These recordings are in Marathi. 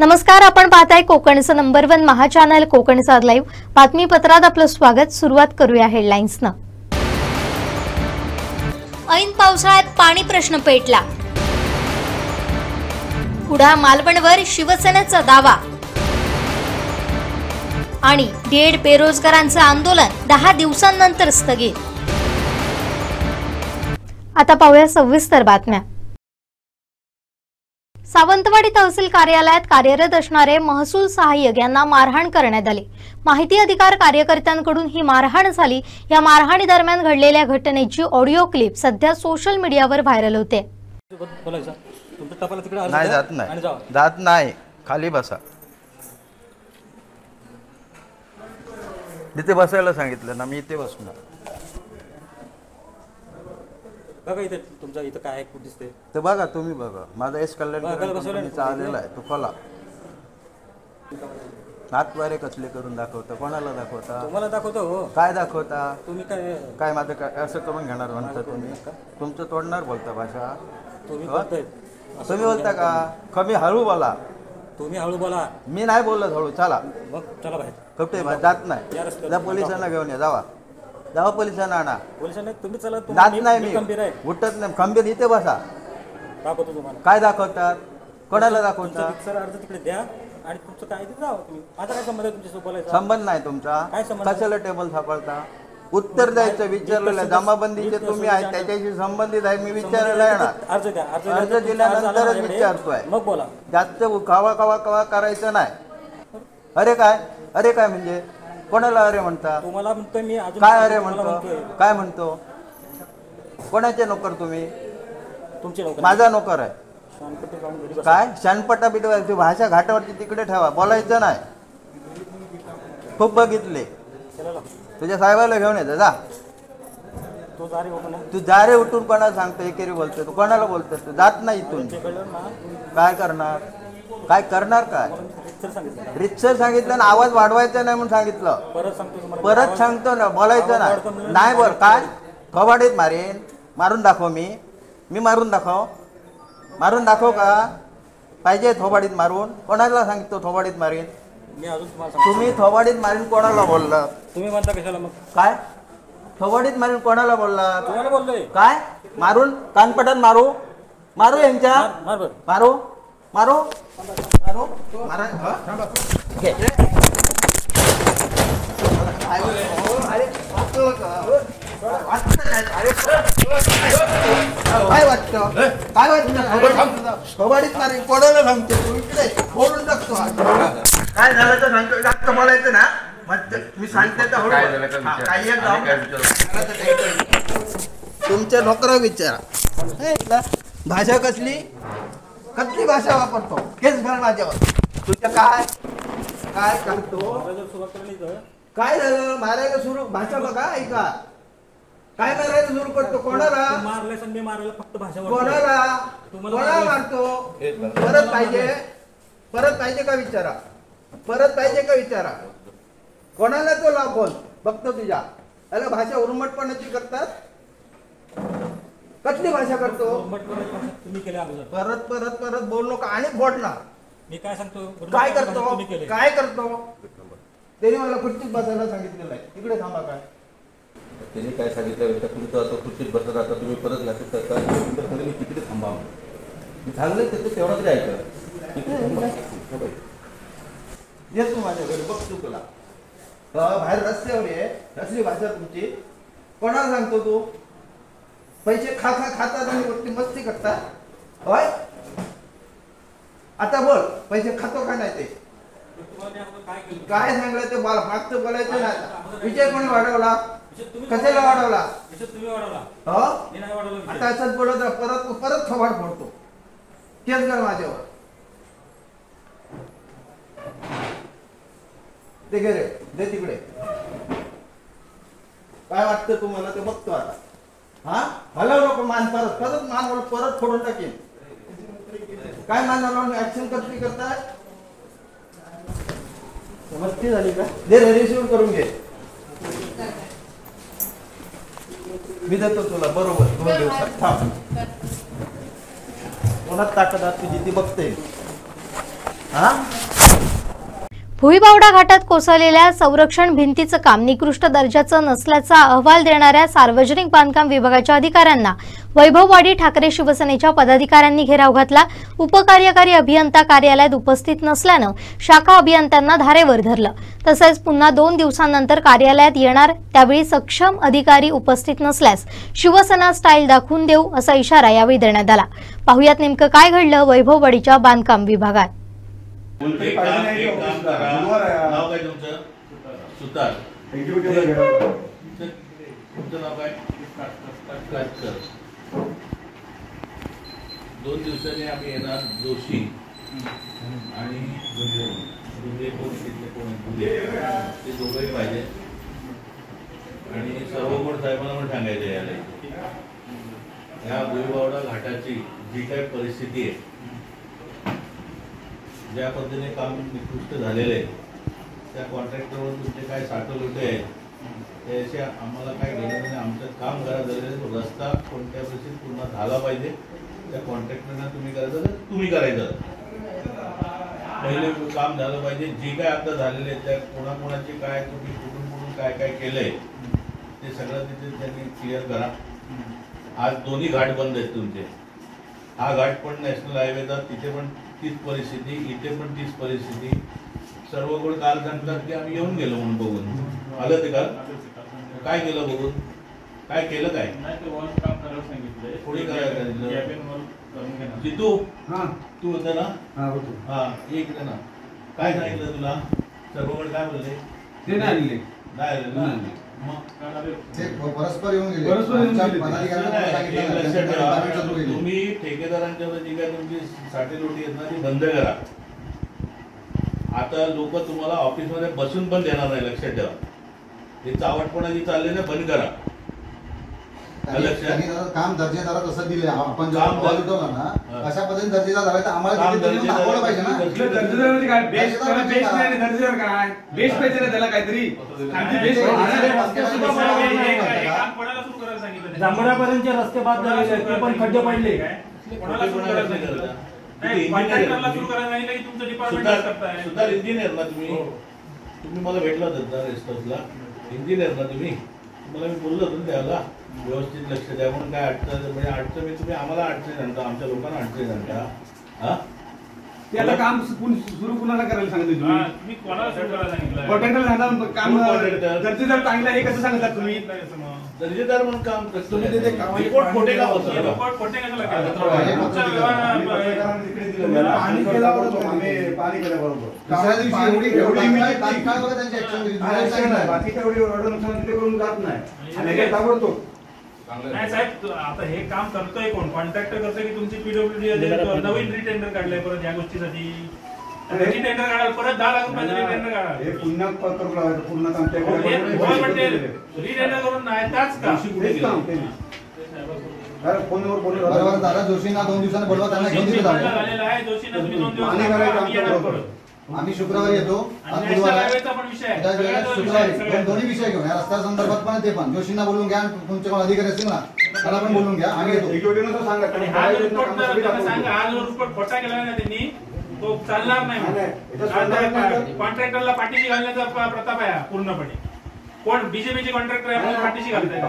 नमस्कार, आपण पाहताय कोकणचं नंबर 1 महा चॅनल कोकणचा लाईव्ह बातमीपत्रात आपलं स्वागत। सुरुवात करूया हेडलाईन्सनं। ऐन पावसाळ्यात पाणी प्रश्न पेटला, कुडाळ मालवणवर शिवसेनेचा दावा आणि डीएड बेरोजगारांचं आंदोलन 10 दिवसांनंतर स्थगित। आता पाहूया सविस्तर बातम्या। सावंतवाडी तहसील कार्यालयात कार्यरत असणारे महसूल सहाय्यक यांना मारहाण करण्यात आली। माहिती अधिकार कार्यकर्त्यांकडून ही मारहाण झाली। या मारहाणी दरम्यान घडलेल्या घटनेची ऑडिओ क्लिप सध्या सोशल मीडियावर व्हायरल होते। जात नाही, खाली बसा। तिथे बसायला सांगितलं ना, मी इथे बसणार। बघा इथे तुमच्या इथं काय कुठे दिसते ते बघा, तुम्ही बघा। माझा एस कल्याण आलेला आहे, तो खोला। हातवारे कसले करून दाखवता? कोणाला दाखवता? तुम्हाला दाखवतो हो। काय दाखवता तुम्ही? काय काय माझं काय असं करून घेणार म्हणता तुम्ही? तुमचं तोडणार बोलता भाषा तुम्ही बोलता का? कमी हळू बोला। तुम्ही हळू बोला। मी नाही बोलत हळू। चला मग चला बाहेर। कुठे जात नाही? जा पोलिसांना घेऊन या। जावा पोलिसांना आणा। पोलिसांना तुम्ही चला। जात नाही मी, खंबीर आहे। उठत नाही। खंबीर इथे बसा। दाखवतो तुम्हाला। काय दाखवतात? कोणाला दाखवतात? सर अर्ज तिकडे द्या आणि तुमचं काय ते जावा तुम्ही। माझा काय संबंध आहे तुमच्यासोबत बोलायचा? संबंध नाही तुमचा। काय संबंध? कशाला टेबल सापडता? उत्तर द्यायचं विचारलेलं। जमाबंदीचे तुम्ही आहे, त्याच्याशी संबंधित आहे। मी विचारायला येणार। अर्ज द्या। अर्ज दिल्यानंतरच विचारतोय। मग बोला। जास्त कवा करायचं नाही। अरे काय म्हणजे कोणाला अरे म्हणता? तुम्हाला म्हणतोय मी। अजून काय अरे म्हणतो? काय म्हणतो? कोणाचे नोकर तुम्ही? तुमचे नोकर। माझा नोकर आहे। काय शानपटा बिटवायची भाषा घाटावरची तिकडे ठेवा, बोलायचं नाही। खूप बघितले। तुझ्या साहेबाला घेऊन येतं जा। तू जा रे उठून। कोणाला सांगतो? एकेरी बोलतोय तू। कोणाला बोलतोय तू? जात नाही इथून। काय करणार? काय रितसर सांगितलं ना, आवाज वाढवायचा नाही म्हणून सांगितलं। परत सांगतो ना, बोलायचं नाही बोल। काय कबाडीत मारून दाखव। मी मारून दाखव का? पाहिजे थोबाडीत मारून? कोणाला सांगतो थोबाडीत मारीन? तुम्ही थोबाडीत मारीन कोणाला बोलला? तुम्ही म्हणता कशाला मग? काय थोबाडीत मारीन कोणाला बोलला? तुम्हाला बोललोय। काय मारून? कानपटात मारू यांच्या? मारू काय वाटतं? थोबाडीत मारीन कोणाला सांगते? तू इकडे बोलून टाकतो। काय झालं तर सांगतो। जास्त बोलायचं ना, मी सांगते तुमच्या नोकरा विचारा। भाषा कसली भाषा वापरतो? केस घाल माझ्यावर। तुझ्या काय करतो? काय झालं? मारायला सुरू भाषा बघा, ऐका। काय मारायला सुरू करतो? कोणाला मारलं? फक्त भाषा कोणाला मारतो? परत पाहिजे का विचारा? कोणाला तो लागून बघतो तुझ्या? अरे भाषा उर्मटपणाची करतात। कसली भाषा करतो? तुम्ही केल्या परत बोल नका आणि बोलणार। मी काय सांगतो? काय करतो? त्याने मला खुर्चीत बसायला सांगितलेलं आहे। इकडे थांबा। काय त्यांनी काय सांगितलं? खुर्चीत बसत आता तुम्ही परत घातलं तर मी तिकडे थांबा। मी सांगलं त्याचं तेवढा तरी ऐकलं। येतो माझ्याकडे, बघतो तुला। बाहेर रस्त्यावर आहे। कसली भाषा तुमची? कोणाला सांगतो तू? पैसे खातात आणि मस्ती करतात होय? आता बोल, पैसे खातो का नाही? ते काय सांगलं ते बोला। मागचं बोलायचं नाही। विषय कोणी वाढवला? कशाला वाढवला? आता असंच बोलत परत थोबाड फोडतो। केस कर माझ्यावर। ते घे रे, दे तिकडे। काय वाटतं तुम्हाला ते बघतो आता। हलव नको मान। परत फोडून टाकेन। काय मान हलवून ऍक्शन करताय? मस्ती झाली का? दे रे, रिसिव्ह करून घे। मी देतो तुला बरोबर 2 दिवसात। थांब। कोणात ताकद तुझी ती बघते। हा? भुईबावडा घाटात कोसळलेल्या संरक्षण भिंतीचं काम निकृष्ट दर्जाचं नसल्याचा अहवाल देणाऱ्या सार्वजनिक बांधकाम विभागाच्या अधिकाऱ्यांना वैभववाडी ठाकरे शिवसेनेच्या पदाधिकाऱ्यांनी घेराव घातला। उपकार्यकारी अभियंता कार्यालयात उपस्थित नसल्यानं शाखा अभियंत्यांना धारेवर धरलं। तसेच पुन्हा 2 दिवसांनंतर कार्यालयात येणार त्यावेळी सक्षम अधिकारी उपस्थित नसल्यास शिवसेना स्टाईल दाखवून देऊ असा इशारा यावेळी देण्यात आला। पाहुयात नेमकं काय घडलं वैभववाडीच्या बांधकाम विभागात। नाव काय तुमचं? सुतार. तुमचं नाव काय? 2 दिवसांनी आम्ही येणार जोशी आणि ते दोघंही पाहिजे आणि सर्वकोण साहेबांना पण सांगायचं याला ह्या भुईबावडा घाटाची जी काही परिस्थिती आहे, ज्या पद्धतीने काम निकृष्ट झालेलं आहे, त्या कॉन्ट्रॅक्टरवर तुमचे काय साठवलेले आहेत त्याशी आम्हाला काय घेणं नाही। आमचं काम करा झालेलं, रस्ता कोणत्या परिस्थितीत पूर्ण झाला पाहिजे, त्या कॉन्ट्रॅक्टरना तुम्ही करायचं तर तुम्ही करायचं, पहिले काम झालं पाहिजे। जे काय आता झालेले आहे त्या कोणाकोणाचे काय तुम्ही कुठून काय काय केलंय ते सगळं तिथे त्यांनी क्लिअर करा। आज दोन्ही घाट बंद आहेत तुमचे, हा घाट पण नॅशनल हायवेचा, तिथे पण तीच परिस्थिती, इथे पण तीच परिस्थिती। सर्वकडे काल सांगतात की आम्ही येऊन गेलो म्हणून बघून आलं ते काल काय केलं बघून काय केलं काय कोणी करायला जितू तू होता ना? हा इकडे ना काय सांगितलं तुला? सर्वकडे काय बोलले? ते नाही परस्पर येऊन गेले। तुम्ही ठेकेदारांच्या जी काय तुमची साठेलोटी आहेत ना ती बंद करा। आता लोक तुम्हाला ऑफिसमध्ये बसून पण देणार नाही, लक्षात ठेवा। हे चावटपणा जी चालले ना बंद करा। काम दर्जेदार असं दिले आपण जेव्हा ना अशा पद्धतीने दर्जेदार झालं तर आम्हाला दाखवलं पाहिजे ना। दर्जेदार म्हणजे काय? बेस्ट नाही, दर्जेदार काय? बेस्ट पाहिजे ना त्याला काहीतरी। जांभळापर्यंतचे रस्ते बाद झालेले आहेत, ते पण खड्डे पडले। सुद्धा इंजिनियर ना तुम्ही मला भेटला होता रेस्ट हाऊसला, इंजिनियर ना तुम्ही, मला मी बोललो होतो त्याला व्यवस्थित लक्ष द्या म्हणून। काय अडचण म्हणजे अडचण मी तुम्ही आम्हाला अडचण आणता, आमच्या लोकांना अडचण आणता। हा त्याला काम सुरू कुणाला करायला सांगितलं तुम्ही? मी कोणाला सुरू करायला सांगितलं? कॉन्ट्रॅक्टर काम दर्जेदार चांगलं हे कसं सांगतात तुम्ही? दर्जेदार म्हणून काम तुम्ही रिपोर्ट खोटे का होतं? रिपोर्ट खोटे कशाला केलं? पाणी केल्याबरोबर पाणी केल्याबरोबर बाकीच्या एवढी एवढं नुकसान तिथे करून जात नाही ताबडतोब। नाही साहेब, आता हे काम करतोय कोण? कॉन्ट्रॅक्टर करतोय की तुमची पीडब्ल्यूडी नवीन रिटेंडर काढलंय परत या गोष्टीसाठी? रिटेंडर काढाल परत 10 लाख रुपयाचं रिटेंडर काढाल, हे पुन्हा करून लावायचं पूर्ण काम रिटेंडर करून नाही त्याच का फोनवर बोलून बरोबर दादा जोशींना 2 दिवसांनी बोलवा, त्यांना घेऊन तिथे जाऊ। झालेला आहे जोशींना तुम्ही 2 दिवस आम्ही शुक्रवारी येतो, शुक्रवारी दोन्ही विषय घेऊन या रस्त्या संदर्भात पण ते पण जोशींना बोलून घ्या, तुमच्या अधिकारी असतील ना त्याला पण बोलून घ्या, आम्ही येतो। हा जो रिपोर्ट खोटा केला ना त्यांनी तो चालणार नाही। कॉन्ट्रॅक्टरला पाठीशी घालण्याचा प्रताप आहे पूर्णपणे। कोण बीजेपीचे कॉन्ट्रॅक्टर आहे पाठीशी घालताय?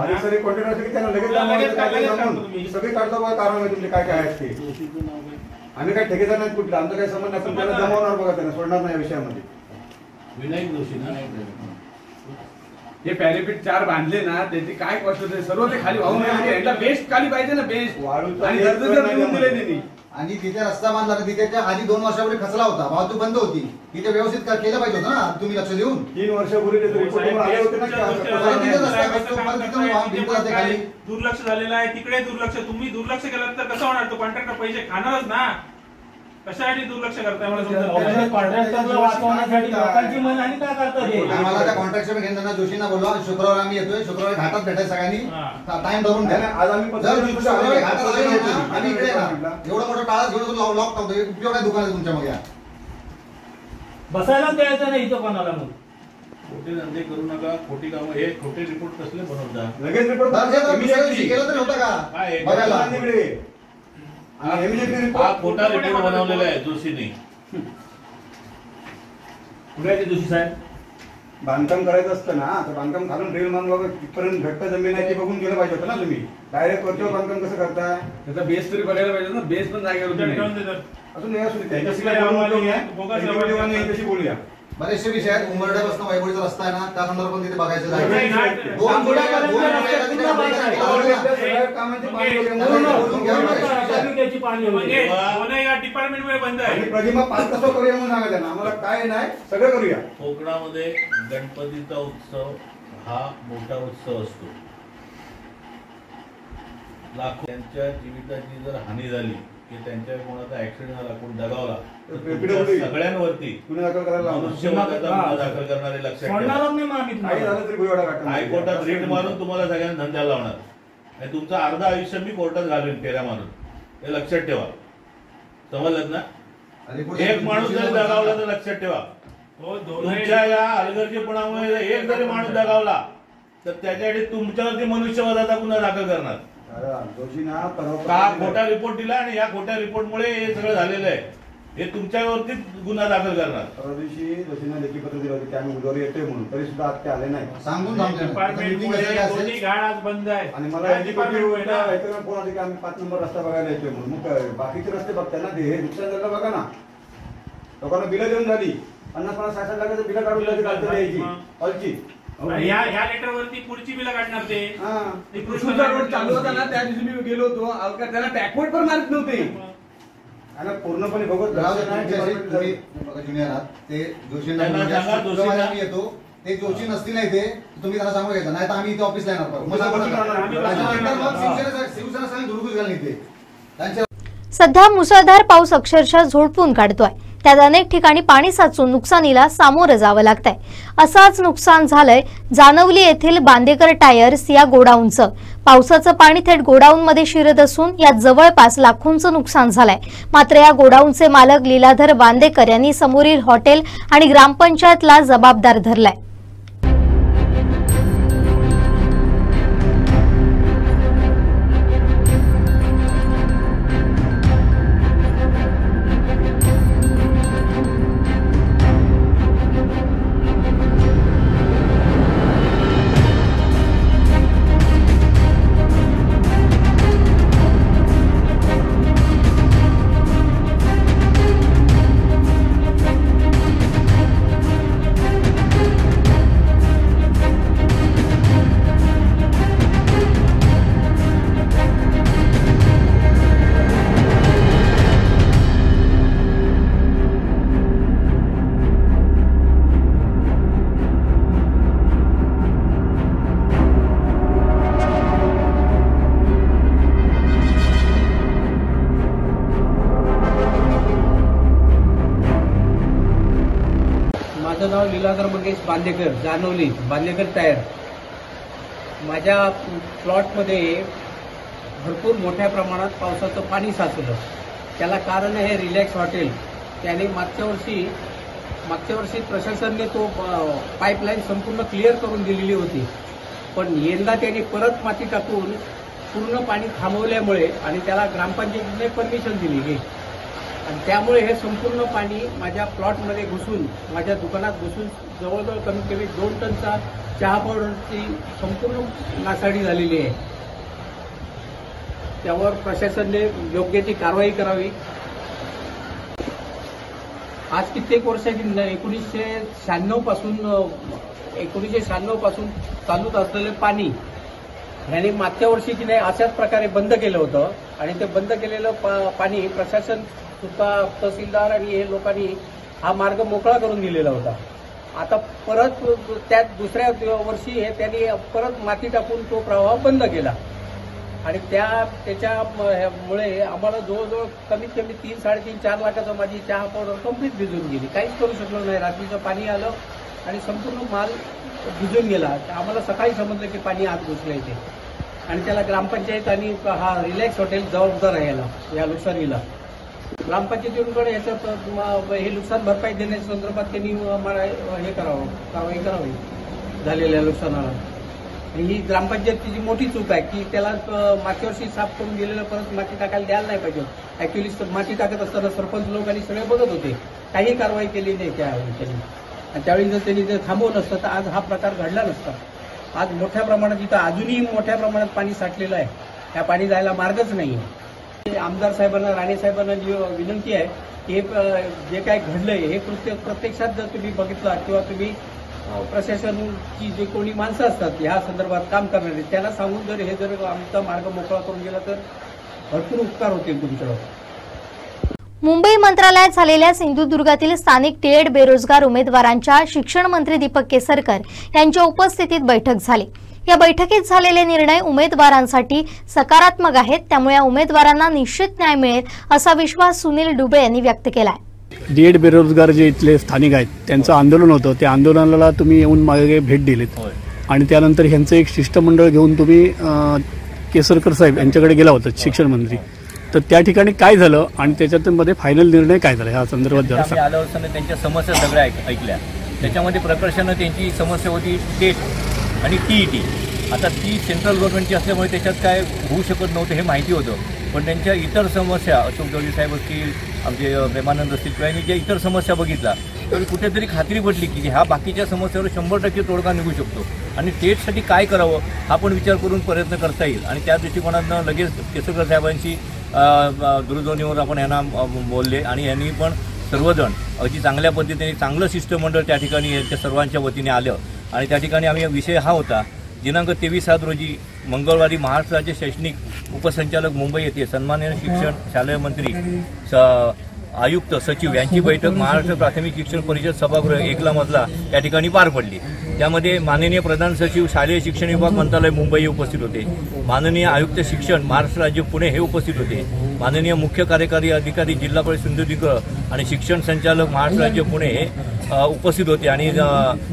सगळे काढतो कारण तुमचे काय काय असते। आम्ही काय ठेकेदार नाही कुठला, आमचं काय संबंध नाही, पण त्याला जमवणार बघा, त्यांना सोडणार नाही विषयामध्ये। विनायक जोशी ना हे पॅरेपीट 4 बांधले ना त्याची काय कॉस्ट होते? सर्व ते खाली वाहून यायला बेस्ट खाली पाहिजे ना, बेस्ट आणि दर्जेदार देऊन दिले त्यांनी। आणि तिथे रस्ता बांधला तिथे आधी 2 वर्षापूर्वी खचला होता, वाहतूक बंद होती, तिथे व्यवस्थित केलं पाहिजे होतं ना तुम्ही लक्ष देऊन। 3 वर्षापूर्वी आले होते ना, खाली दुर्लक्ष झालेलं आहे, तिकडे दुर्लक्ष। तुम्ही दुर्लक्ष केलं तर कसं होणार? तो कॉन्ट्रॅक्टर पैसे खाणारच ना, कशासाठी दुर्लक्ष करताय मला समजत? कॉन्ट्रॅक्टरला वाचवण्यासाठी लोकांची मनहानी का करतात? आम्हाला त्या कॉन्ट्रॅक्टर घेताना जोशींना बोलवा, शुक्रवार आम्ही येतोय, शुक्रवारी घाटात भेटाय सगळ्यांनी, टाइम धरून घ्या। आज आम्ही शुक्रवारी घाटात आले आम्ही इकडे एवढं मोठं टाळा घेऊन लॉक टाकतो, उपयोग काय दुकान आहे तुमच्या मग? बसायला द्यायचं नाही इथं कोणाला। मग खोटे धंदे करू नका, खोटी कामं, हे खोटे रिपोर्ट कसले बनवतात? लगेच रिपोर्ट केलं तरी होतं का बघायला? हा खोटा रिपोर्ट बनवलेला आहे जोशीने, कुठे आहे ते जोशी साहेब? बांधकाम करायचं असतं ना, तर बांधकाम घालून ड्रिल मारून बघा कितपर्यंत घट्ट जमीन आहे ते बघून गेलं पाहिजे होतं ना तुम्ही. डायरेक्ट वरच्यावर बांधकाम कसं करताय? त्याचा बेस तरी बघायला पाहिजे ना, बेस पण जागेवर नाही. अजून हे असू दे, त्यांच्याशी काय बोलून यांच्याशी बोलूया. बरेचसे विषय आहेत. उंबरड्यापासून वायगोळीचा रस्ता आहे ना, त्या संदर्भात पण तिथे बघायचं नाही, नाही. आहे. दोन जोड्या त्याची पाणी म्हणजे दोन्ही या डिपार्टमेंट मध्ये बंद आहे. प्रतिमा 5 तास करूया म्हणून सांगा त्यांना. आम्हाला काय नाही, सगळं करूया. कोकणामध्ये गणपतीचा उत्सव हा मोठा उत्सव असतो. लाखो त्यांच्या जीविताची जर हानी झाली की त्यांच्या कोणाचा ऍक्सिडेंट झाला, कोण दगावला, सगळ्यांवरती गुन्हे दाखल करायला मनुष्यवधाचा गुन्हा दाखल करणारे लक्षात ठेवा. सोडणारच नाही मग आम्ही काही तुम्हाला. झालं तरी भुईवाडा काढणार. हायकोर्टात रीट मारून तुम्हाला सगळ्यांना धंद्याला लावणार आणि तुमचं अर्ध आयुष्य मी कोर्टात घालवेन फेऱ्या मारून. हे लक्षात ठेवा. समजलं ना? एक माणूस जरी दगावला तर लक्षात ठेवा, हो, दोन्ही तुमच्या या हलगर्जीपणामुळे एक जरी माणूस दगावला तर त्याच्यासाठी तुमच्यावरती मनुष्यवधाचा गुन्हा दाखल करणार. दोषींना का खोटा रिपोर्ट दिला आणि या खोट्या रिपोर्टमुळे हे सगळं झालेलं आहे. हे तुमच्यावरती गुन्हा दाखल करणार. परवा दिवशी दोषींना लेखी पत्र दिलं होतं की आम्ही उद्यावर येतोय म्हणून, तरी सुद्धा आज ते आले नाही. सांगून डिपार्टमेंट मध्ये दोन्ही घाट आज बंद आहे. आणि मला डिपार्टमेंट आहे ना. फोन आले की आम्ही 5 नंबर रस्ता बघायला येतोय म्हणून. मग बाकीचे रस्ते बघताय ना, ते हे नुकसान झालं बघा ना. लोकांना बिलं देऊन झाली, 50-50, 60 लाखाचं बिलं काढून द्यायची हॉलची. या लेटर वरती पुढची बिलं काढणार ते. कृष्णचा रोड चालू होता ना, त्या दिवशी मी गेलो होतो. अलका त्याला बॅकवर्ड पण मारत नव्हते. आणि पूर्णपणे बघत ज्युनियर आहात ते जोशींना येतो. ते जोशी नसतील नाही, ते तुम्ही त्यांना सांगू घ्यायचं नाही तर आम्ही इथे ऑफिसला येणार. शिवसेना सांग दुर्गुज घालून इथे त्यांच्या. सध्या मुसळधार पाऊस अक्षरशः झोडपून काढतोय. त्यात अनेक ठिकाणी पाणी साचून नुकसानीला सामोरं जावं लागतंय. असाच नुकसान झालंय जानवली येथील बांदेकर टायर्स या गोडाऊनचं. पावसाचं पाणी थेट गोडाऊनमध्ये शिरत असून यात जवळपास लाखोंचं नुकसान झालंय. मात्र या गोडाऊनचे मालक लीलाधर बांदेकर यांनी समोरील हॉटेल आणि ग्रामपंचायतला जबाबदार धरलाय. माझं नाव लीलाधर मंगेश बांदेकर, जानवली बांदेकर टायर. माझ्या प्लॉटमध्ये भरपूर मोठ्या प्रमाणात पावसाचं पाणी साचलं. त्याला कारण आहे रिलॅक्स हॉटेल. त्याने मागच्या वर्षी प्रशासनाने तो पाईपलाईन संपूर्ण क्लिअर करून दिलेली होती, पण यंदा त्याने परत माती टाकून पूर्ण पाणी थांबवल्यामुळे आणि त्याला ग्रामपंचायतीने परमिशन दिली आहे आणि त्यामुळे हे संपूर्ण पाणी माझ्या प्लॉटमध्ये घुसून, माझ्या दुकानात घुसून जवळजवळ कमीत कमी 2 टनचा चहा पावडरची संपूर्ण नासाडी झालेली आहे. त्यावर प्रशासनाने योग्य ती कारवाई करावी. आज कित्येक वर्षाची 1996 पासून चालूच असलेले पाणी ह्याने मागच्या वर्षी की नाही अशाच प्रकारे बंद केलं होतं आणि ते बंद केलेलं पाणी प्रशासन सुद्धा तहसीलदार आणि हे लोकांनी हा मार्ग मोकळा करून दिलेला होता. आता परत त्यात दुसऱ्या वर्षी त्यांनी परत माती टाकून तो प्रवाह बंद केला आणि त्याच्यामुळे आम्हाला जवळजवळ कमीत कमी 3-4.5 लाखाचं माझी चहा पावडर कंप्लीट भिजून गेली. काहीच करू शकलो नाही. रात्रीचं पाणी आलं आणि संपूर्ण माल भिजून गेला. आम्हाला सकाळी समजलं की पाणी आत घुसलं इथे आणि त्याला ग्रामपंचायत आणि हा रिलॅक्स हॉटेल जबाबदार आहे या नुकसानीला. ग्रामपंचायतीकडे याचं हे नुकसान भरपाई देण्याच्या संदर्भात त्यांनी हे करावं, कारवाई करावी झालेल्या नुकसानाला. ही ग्रामपंचायतीची मोठी चूक आहे की त्याला मागच्या वर्षी साफ करून गेलेलं परत माती टाकायला द्यायला नाही पाहिजे. ऍक्च्युली माती टाकत असताना सरपंच लोक आणि सगळे बघत होते, काही कारवाई केली नाही त्यावेळी त्यांनी. आणि त्यावेळी जर त्यांनी ते थांबवलं असतं तर आज हा प्रकार घडला नसता. आज मोठ्या प्रमाणात इथं अजूनही मोठ्या प्रमाणात पाणी साठलेलं आहे. त्या पाणी जायला मार्गच नाही आहे. आमदार साहेबांना, राणे साहेबांना विनंती आहे की हे जे काय घडलंय हे प्रत्यक्षात जर तुम्ही बघितलं किंवा तुम्ही प्रशासनाची जे कोणी माणसं असतात ह्या संदर्भात काम करणारे त्यांना सांगून जर आमचा मार्ग मोकळा करून गेला तर भरपूर उपकार होतील तुमच्यावर. मुंबई मंत्रालयात झालेल्या सिंधुदुर्गातील स्थानिक टीएड बेरोजगार उमेदवारांच्या शिक्षण मंत्री दीपक केसरकर यांच्या उपस्थितीत बैठक झाली. या बैठकीत झालेले निर्णय उमेदवारांसाठी सकारात्मक आहेत, त्यामुळे या उमेदवारांना निश्चित न्याय मिळेल असा विश्वास सुनील डुबे यांनी व्यक्त केलाय. डीएड बेरोजगार जे इथले स्थानिक आहेत त्यांचं आंदोलन होतं, त्या आंदोलनाला तुम्ही येऊन मागे भेट दिलीत आणि त्यानंतर ह्यांचं एक शिष्टमंडळ घेऊन तुम्ही केसरकर साहेब यांच्याकडे गेला होता शिक्षण मंत्री. तर त्या ठिकाणी काय झालं आणि त्याच्यामध्ये फायनल निर्णय काय झाला ह्या संदर्भात जरा सांगा. आलं असताना त्यांच्या समस्या सगळ्या ऐकल्या. त्याच्यामध्ये प्रकर्षानं त्यांची समस्या होती टेट आणि टीईटी. आता ती सेंट्रल गव्हर्नमेंटची असल्यामुळे त्याच्यात काय होऊ शकत नव्हतं हे माहिती होतं, पण त्यांच्या इतर समस्या अशोक गवळी साहेब असतील, आमचे प्रेमानंद असतील किंवा यांनी ज्या इतर समस्या बघितल्या तर कुठेतरी खात्री पडली की ह्या बाकीच्या समस्यावर 100% तोडगा निघू शकतो आणि टेटसाठी काय करावं हा पण विचार करून प्रयत्न करता येईल. आणि त्या दृष्टिकोनातनं लगेच केसरकर साहेबांशी दूरध्वनीवर आपण यांना बोलले आणि यांनी पण सर्वजण अगदी चांगल्या पद्धतीने चांगलं शिष्टमंडळ त्या ठिकाणी यांच्या सर्वांच्या वतीने आलं. आणि त्या ठिकाणी आम्ही विषय हा होता दिनांक 23/7 रोजी मंगळवारी महाराष्ट्र राज्य शैक्षणिक उपसंचालक मुंबई येथे सन्माननीय शिक्षण शालेय मंत्री आयुक्त सचिव यांची बैठक महाराष्ट्र प्राथमिक शिक्षण परिषद सभागृह 1ला मजला त्या ठिकाणी पार पडली. त्यामध्ये माननीय प्रधान सचिव शालेय शिक्षण विभाग मंत्रालय मुंबई उपस्थित होते, माननीय आयुक्त शिक्षण महाराष्ट्र राज्य पुणे हे उपस्थित होते, माननीय मुख्य कार्यकारी अधिकारी जिल्हा परिषद सिंधुदुर्ग आणि शिक्षण संचालक महाराष्ट्र राज्य पुणे हे उपस्थित होते आणि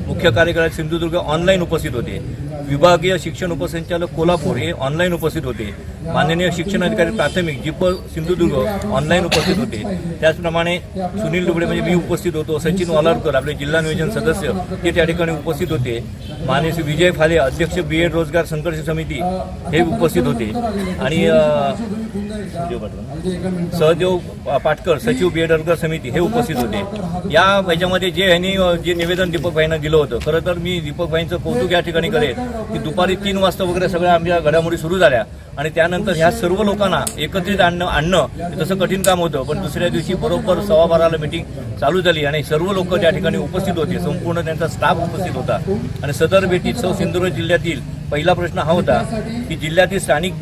मुख्य कार्यकारी सिंधुदुर्ग ऑनलाईन उपस्थित होते, विभागीय शिक्षण उपसंचालक कोल्हापूर हे ऑनलाईन उपस्थित होते, माननीय शिक्षण अधिकारी प्राथमिक जिप सिंधुदुर्ग ऑनलाईन उपस्थित होते. त्याचप्रमाणे सुनील डुबळे म्हणजे मी उपस्थित होतो, सचिन वालारकर आपले जिल्हा नियोजन सदस्य ते त्या ठिकाणी उपस्थित होते, माननीय विजय फाले अध्यक्ष बीएड रोजगार संघर्ष समिती हे उपस्थित होते आणि सहदेव पाटकर सचिव बीएड रोजगार समिती हे उपस्थित होते. या याच्यामध्ये जे निवेदन दीपक भाईंना दिलं होतं, खरं तर मी दीपक भाईंचं कौतुक या ठिकाणी करेन की दुपारी 3 वाजता वगैरे सगळ्या आमच्या घडामोडी सुरू झाल्या आणि त्यानंतर ह्या सर्व लोकांना एकत्रित आणणं तसं कठीण काम होतं, पण दुसऱ्या दिवशी बरोबर 12:15ला मीटिंग चालू झाली आणि सर्व लोक त्या ठिकाणी उपस्थित होते, संपूर्ण त्यांचा स्टाफ उपस्थित होता. आणि सदर भेटीत सिंधुदुर्ग जिल्ह्यातील पहिला प्रश्न हा होता की जिल्ह्यातील स्थानिक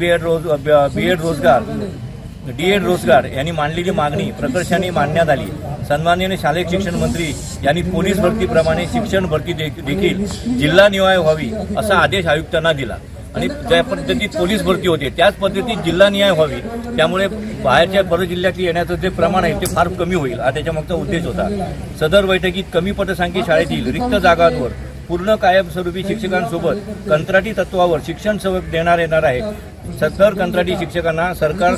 डीएड रोजगार यांनी मांडलेली मागणी प्रकर्षाने मांडण्यात आली. सन्माननीय शालेय शिक्षण मंत्री यांनी पोलीस भरतीप्रमाणे शिक्षण भरती देखील जिल्हा निहाय व्हावी असा आदेश आयुक्तांना दिला आणि ज्या पद्धतीत पोलीस भरती होते त्याच पद्धतीत जिल्हा निहाय व्हावी, त्यामुळे बाहेरच्या परजिल्ह्यात येण्याचं जे प्रमाण आहे ते फार कमी होईल हा त्याच्यामागचा उद्देश होता. सदर बैठकीत कमी पटसंख्येत शाळेतील रिक्त जागांवर पूर्ण कायमस्वरूपी शिक्षकांसोबत कंत्राटी तत्वावर शिक्षण सेवक देणार येणार आहे. सदर कंत्राटी शिक्षकांना सरकार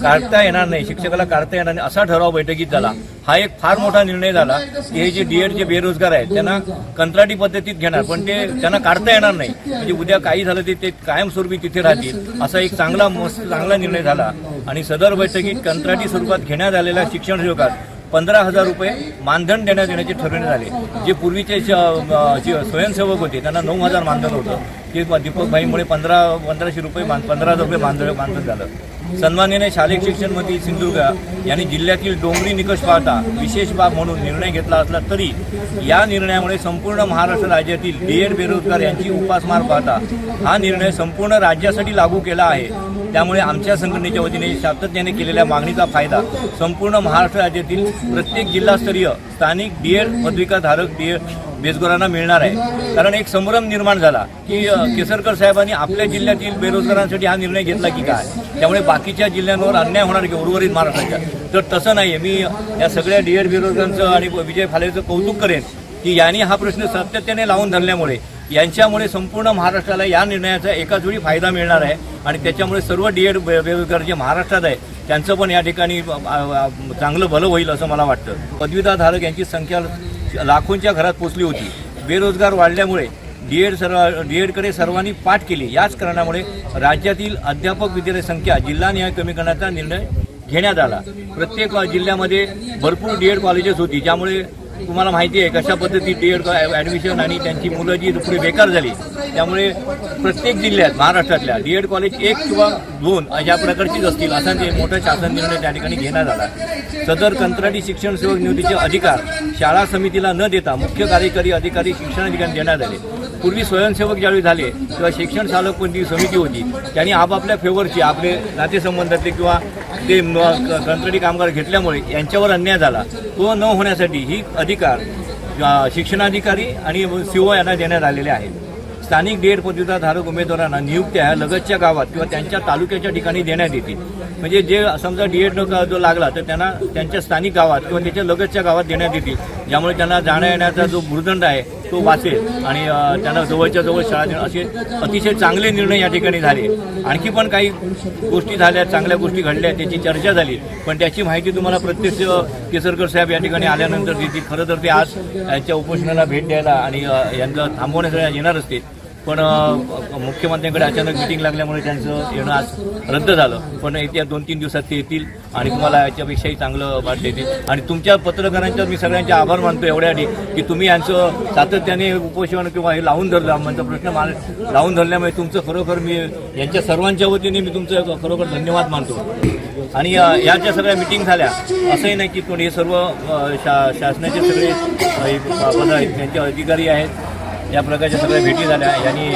काढता येणार नाही, शिक्षकाला काढता येणार नाही असा ठराव बैठकीत झाला. हा एक फार मोठा निर्णय झाला की हे जे डीएड जे बेरोजगार आहेत त्यांना कंत्राटी पद्धतीत घेणार, पण ते त्यांना काढता येणार नाही, म्हणजे उद्या काही झालं ते कायमस्वरूपी तिथे राहतील असा एक चांगला निर्णय झाला. आणि सदर बैठकीत कंत्राटी स्वरूपात घेण्यात आलेल्या शिक्षण सेवकास 15,000 रुपये मानधन देण्यात येण्याचे ठरवण्यात आले. जे पूर्वीचे स्वयंसेवक होते त्यांना 9,000 मानधन होतं, ते दीपक भाईमुळे 1500 रुपये 15,000 रुपये मानधन झालं. सन्माननीय शालेय शिक्षण मंत्री सिंधुदुर्ग यांनी जिल्ह्यातील डोंगरी निकष पाहता विशेष बाब म्हणून निर्णय घेतला असला तरी या निर्णयामुळे संपूर्ण महाराष्ट्र राज्यातील डीएड बेरोजगार यांची उपासमार पाहता हा निर्णय संपूर्ण राज्यासाठी लागू केला आहे. त्यामुळे आमच्या संघटनेच्या वतीने सातत्याने केलेल्या मागणीचा फायदा संपूर्ण महाराष्ट्र राज्यातील प्रत्येक जिल्हास्तरीय स्थानिक डीएड पदविकाधारक डीएड बेरोजगारांना मिळणार आहे. कारण एक संभ्रम निर्माण झाला की केसरकर साहेबांनी आपल्या जिल्ह्यातील बेरोजगारांसाठी हा निर्णय घेतला की काय, त्यामुळे बाकीच्या जिल्ह्यांवर अन्याय होणार की उर्वरित महाराष्ट्राच्या. तर तसं नाही, मी या सगळ्या डीएड बेरोजगारांचं आणि विजय फालेचं कौतुक करेन की यांनी हा प्रश्न सातत्याने लावून धरल्यामुळे यांच्यामुळे संपूर्ण महाराष्ट्राला या निर्णयाचा एकाच वेळी फायदा मिळणार आहे आणि त्याच्यामुळे सर्व डीएड बेरोजगार जे महाराष्ट्रात आहे त्यांचं पण या ठिकाणी चांगलं भलं होईल असं मला वाटतं. पदवीधारक यांची संख्या लाखोंच्या घरात पोहोचली होती. बेरोजगार वाढल्यामुळे डीएडकडे सर्वांनी पाठ केली. याच कारणामुळे राज्यातील अध्यापक विद्यार्थी संख्या जिल्हानिहाय कमी करण्याचा निर्णय घेण्यात आला. प्रत्येक जिल्ह्यामध्ये भरपूर डीएड कॉलेजेस होती, ज्यामुळे तुम्हाला माहिती आहे कशा पद्धतीत डीएड ॲडमिशन आणि त्यांची मुलं जी पुढे बेकार झाली, त्यामुळे प्रत्येक जिल्ह्यात महाराष्ट्रातल्या डीएड कॉलेज 1 किंवा 2 अशा प्रकारचीच असतील असा मोठा शासन निर्णय त्या ठिकाणी घेण्यात आला. सदर कंत्राटी शिक्षण सेवक नियुक्तीचे अधिकार शाळा समितीला न देता मुख्य कार्यकारी अधिकारी शिक्षणाधिकारी देण्यात आले. पूर्वी स्वयंसेवक ज्यावेळी झाले तेव्हा शिक्षण चालक कोणती समिती होती, त्यांनी आपापल्या फेवरची आपले नातेसंबंधातले किंवा ते कंत्राटी कामगार घेतल्यामुळे यांच्यावर अन्याय झाला. तो न होण्यासाठी ही अधिकार शिक्षणाधिकारी आणि सीओ यांना देण्यात आलेले आहेत. स्थानिक डीएड पदवीधारक उमेदवारांना नियुक्त्या लगतच्या गावात किंवा त्यांच्या तालुक्याच्या ठिकाणी देण्यात येतील. म्हणजे जे समजा डीएड जो लागला तर त्यांना त्यांच्या स्थानिक गावात किंवा त्याच्या लगतच्या गावात देण्यात येतील, ज्यामुळे त्यांना जाण्या येण्याचा जो भूर्दंड आहे तो वाचेल आणि त्यांना जवळच्या जवळ शाळा देणं असे अतिशय चांगले निर्णय या ठिकाणी झाले. आणखी पण काही गोष्टी झाल्या, चांगल्या गोष्टी घडल्या, त्याची चर्चा झाली, पण त्याची माहिती तुम्हाला प्रत्यक्ष केसरकर साहेब या ठिकाणी आल्यानंतर देतील. खरं तर ते आज यांच्या उपोषणाला भेट द्यायला आणि यांना थांबवण्यासाठी येणार असते, पण मुख्यमंत्र्यांकडे अचानक मिटिंग लागल्यामुळे त्यांचं येणं आज रद्द झालं. पण येत्या 2-3 दिवसात ते येतील आणि तुम्हाला याच्यापेक्षाही चांगलं वाट देतील. आणि तुमच्या पत्रकारांच्या मी सगळ्यांचे आभार मानतो एवढ्यासाठी की तुम्ही यांचं सातत्याने उपोषण किंवा हे लावून धरलं, म्हणजे प्रश्न लावून धरल्यामुळे तुमचं खरोखर मी यांच्या सर्वांच्या वतीने मी तुमचं खरोखर धन्यवाद मानतो. आणि याच्या सगळ्या मिटिंग झाल्या असंही नाही की पण हे सर्व शासनाचे सगळे पद आहेत, त्यांचे अधिकारी आहेत, या प्रकारच्या सगळ्या भेटी झाल्या. यांनी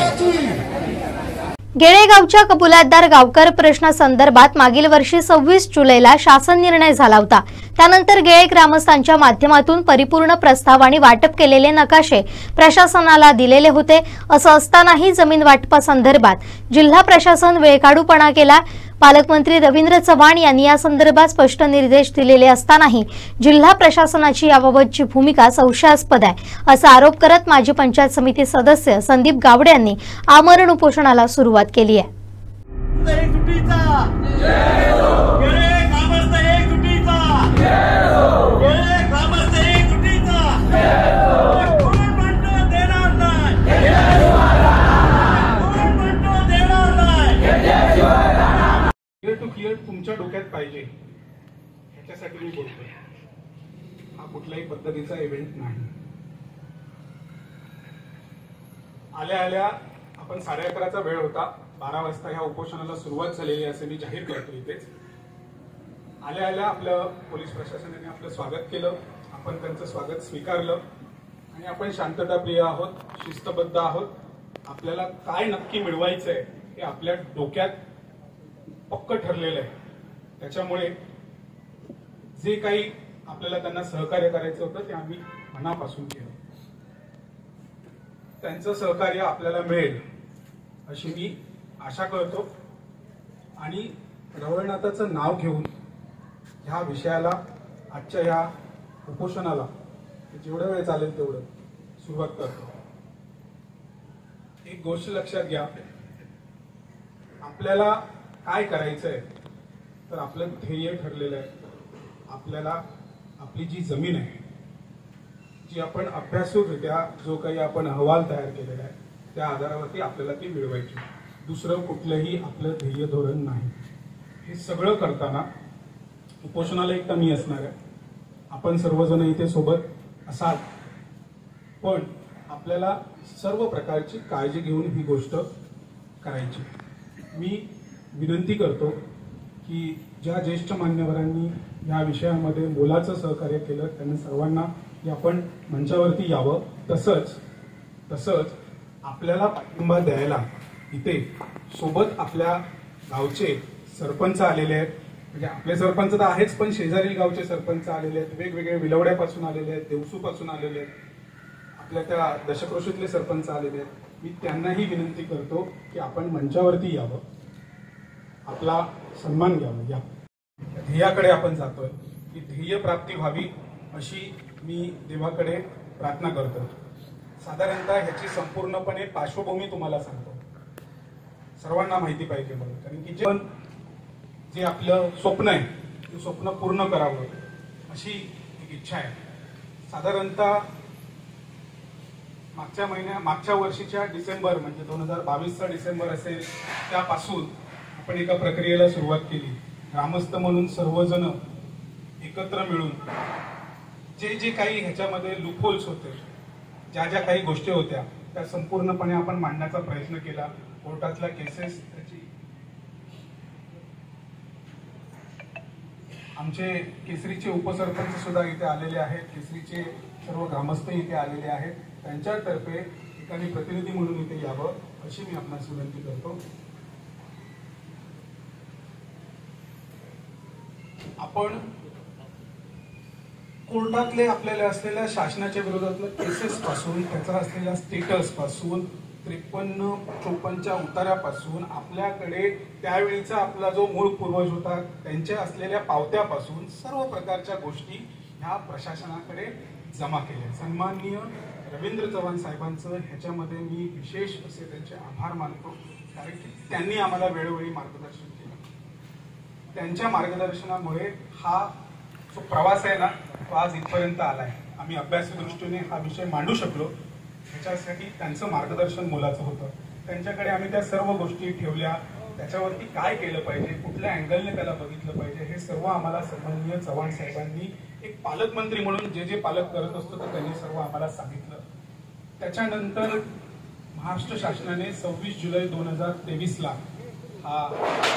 गेळेगावच्या कबुलातदार गावकर प्रश्नासंदर्भात मागील वर्षी 26 जुलैला शासन निर्णय झाला होता. त्यानंतर गेळे ग्रामस्थांच्या माध्यमातून परिपूर्ण प्रस्ताव आणि वाटप केलेले नकाशे प्रशासनाला दिलेले होते. असं असतानाही जमीन वाटपासंदर्भात जिल्हा प्रशासन वेळकाढूपणा केला. पालकमंत्री रवींद्र चव्हाण यांनी या संदर्भात स्पष्ट निर्देश दिलेले असतानाही जिल्हा प्रशासनाची याबाबतची भूमिका संशयास्पद आहे असा आरोप करत माजी पंचायत समिती सदस्य संदीप गावडे यांनी आमरण उपोषणाला सुरुवात केली आहे. तुमच्या डोक्यात पाहिजे ह्याच्यासाठी मी बोलतोय. हा कुठल्याही पद्धतीचा इव्हेंट नाही. आल्या आल्या आपण 11:30चा वेळ होता, 12 वाजता ह्या उपोषणाला सुरुवात झालेली असे मी जाहीर करतो. इथेच आल्या आल्या आपलं पोलीस प्रशासनाने आपलं स्वागत केलं, आपण त्यांचं स्वागत स्वीकारलं आणि आपण शांतताप्रिय आहोत, शिस्तबद्ध आहोत. आपल्याला काय नक्की मिळवायचंय हे आपल्या डोक्यात पक्क ठरलेलं आहे. त्याच्यामुळे जे काही आपल्याला त्यांना सहकार्य करायचं होतं ते आम्ही मनापासून केलं. त्यांचं सहकार्य आपल्याला मिळेल अशी मी आशा करतो आणि रवळनाथाचं नाव घेऊन ह्या विषयाला, आजच्या ह्या उपोषणाला जेवढा वेळ चालेल तेवढं सुरुवात करतो. एक गोष्ट लक्षात घ्या, आपल्याला काय करायचंय तर आपलं ध्येय ठरलेलं आहे. आपल्याला आपली जी जमीन आहे, जी आपण अभ्यासूरित्या जो काही आपण अहवाल तयार केलेला आहे त्या आधारावरती आपल्याला ती मिळवायची, दुसरं कुठलंही आपलं ध्येय धोरण नाही. हे सगळं करताना उपोषणाला एकटा मी असणार आहे, आपण सर्वजण इथे सोबत असाल, पण आपल्याला सर्व प्रकारची काळजी घेऊन ही गोष्ट करायची. मी विनंती करतो की ज्या ज्येष्ठ मान्यवरांनी या विषयामध्ये मोलाचं सहकार्य केलं त्यांना सर्वांना आपण मंचावरती यावं. तसंच आपल्याला पाठिंबा द्यायला इथे सोबत आपल्या गावचे सरपंच आलेले आहेत. म्हणजे आपले सरपंच तर आहेच, पण शेजारील गावचे सरपंच आलेले आहेत, वेगवेगळे विलवड्यापासून आलेले आहेत, देवसूपासून आलेले आहेत, आपल्या त्या दशक्रोशीतले सरपंच आलेले आहेत. मी त्यांनाही विनंती करतो की आपण मंचावरती यावं, आपला सन्मान घ्यावा. या ध्येयाकडे आपण जातोय, की ध्येय प्राप्ती व्हावी अशी मी देवाकडे प्रार्थना करतो. साधारणतः ह्याची संपूर्णपणे पार्श्वभूमी तुम्हाला सांगतो, सर्वांना माहिती पाहिजे म्हणून. कारण की जे आपलं स्वप्न आहे ते स्वप्न पूर्ण करावं अशी एक इच्छा आहे. साधारणतः मागच्या वर्षीच्या डिसेंबर म्हणजे 2022चा डिसेंबर असेल त्यापासून आपण एका प्रक्रियेला सुरुवात केली. ग्रामस्थ म्हणून सर्वजण एकत्र मिळून जे काही ह्याच्यामध्ये लूपहोल्स होते, ज्या ज्या काही गोष्टी होत्या त्या संपूर्णपणे आपण मांडण्याचा प्रयत्न केला. कोर्टातल्या केसेस त्याची आमचे केसरीचे उपसरपंच सुद्धा इथे आलेले आहेत, केसरीचे सर्व ग्रामस्थ इथे आलेले आहेत. त्यांच्यातर्फे एकाने प्रतिनिधी म्हणून इथे यावं अशी मी आपणास विनंती करतो. आपण कोर्टातले आपल्याला असलेल्या शासनाच्या विरोधातल्या केसेस पासून, त्याचा असलेल्या स्टेटस पासून, 53-54च्या उतार्यापासून, आपल्याकडे त्यावेळीचा आपला जो मूळ पूर्वज होता त्यांच्या असलेल्या पावत्यापासून सर्व प्रकारच्या गोष्टी ह्या प्रशासनाकडे जमा केल्या. सन्माननीय रवींद्र चव्हाण साहेबांचं ह्याच्यामध्ये मी विशेष असे त्यांचे आभार मानतो, कारण की त्यांनी आम्हाला वेळोवेळी मार्गदर्शन केलं. त्यांच्या मार्गदर्शनामुळे हा जो प्रवास आहे ना तो आज इथपर्यंत आलाय. आम्ही अभ्यासी दृष्टीने हा विषय मांडू शकलो, ह्याच्यासाठी त्यांचं मार्गदर्शन मोलाचं होतं. त्यांच्याकडे आम्ही त्या सर्व गोष्टी ठेवल्या, त्याच्यावरती काय केलं पाहिजे, कुठल्या अँगलने त्याला बघितलं पाहिजे, हे सर्व आम्हाला सन्माननीय चव्हाण साहेबांनी एक पालकमंत्री म्हणून जे पालक करत असतो तर त्यांनी सर्व आम्हाला सांगितलं. त्याच्यानंतर महाराष्ट्र शासनाने 26 जुलै 2023ला हा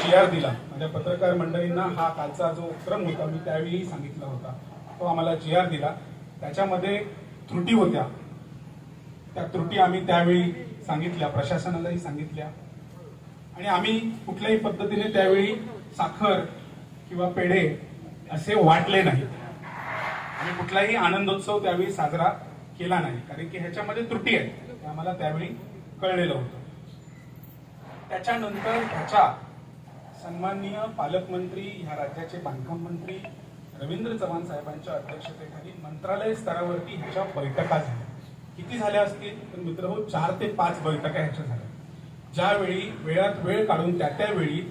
GR दिला. माझ्या पत्रकार मंडळींना हा कालचा जो क्रम होता मी त्यावेळी सांगितला होता, तो आम्हाला GR दिला. त्याच्यामध्ये त्रुटी होत्या, त्या त्रुटी आम्ही त्यावेळी सांगितल्या, प्रशासनालाही सांगितल्या, आणि आम्ही कुठल्याही पद्धतीने त्यावेळी साखर किंवा पेढे असे वाटले नाही आणि कुठलाही आनंदोत्सव त्यावेळी साजरा केला नाही, कारण की ह्याच्यामध्ये त्रुटी आहे हे आम्हाला त्यावेळी कळलेलं होतं. त्याच्यानंतर ह्याच्या सन्माननीय पालकमंत्री, ह्या राज्याचे बांधकाम मंत्री रवींद्र चव्हाण साहेबांच्या अध्यक्षतेखाली मंत्रालय स्तरावरती ह्याच्या बैठका झाल्या. किती झाल्या असतील तर मित्रहो 4 ते 5 बैठका ह्याच्या झाल्या, ज्यावेळी वेळात वेळ काढून त्यावेळी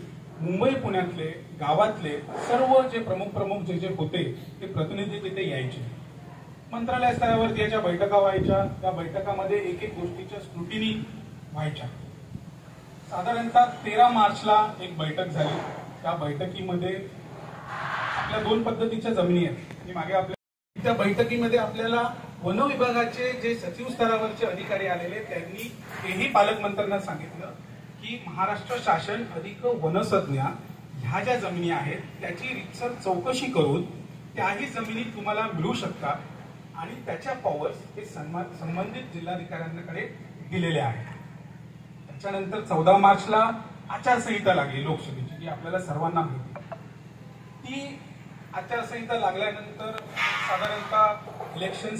मुंबई पुण्यातले गावातले सर्व जे प्रमुख जे होते ते प्रतिनिधी तिथे यायचे. मंत्रालय स्तरावरती याच्या बैठका व्हायच्या. त्या बैठकामध्ये एक एक गोष्टीच्या स्क्रुटिनी व्हायच्या. साधारणतः 13 मार्चला एक बैठक झाली. त्या बैठकीमध्ये आपल्या 2 पद्धतीच्या जमिनी आहेत. मी मागे आपल्या त्या बैठकीमध्ये आपल्याला वन विभागाचे जे सचिव स्तरावरचे अधिकारी आलेले त्यांनी तेही पालकमंत्र्यांना सांगितलं की महाराष्ट्र शासन अधिक वनसज्ञ ह्या ज्या जमिनी आहेत त्याची रीतसर चौकशी करून त्याही जमिनी तुम्हाला मिळू शकतात आणि त्याच्या पॉवर्स हे संबंधित जिल्हाधिकाऱ्यांकडे दिलेले आहेत. त्याच्यानंतर 14 मार्चला आचारसंहिता लागली लोकसभेची, जी आपल्याला सर्वांना माहिती. ती आचारसंहिता लागल्यानंतर साधारणतः इलेक्शन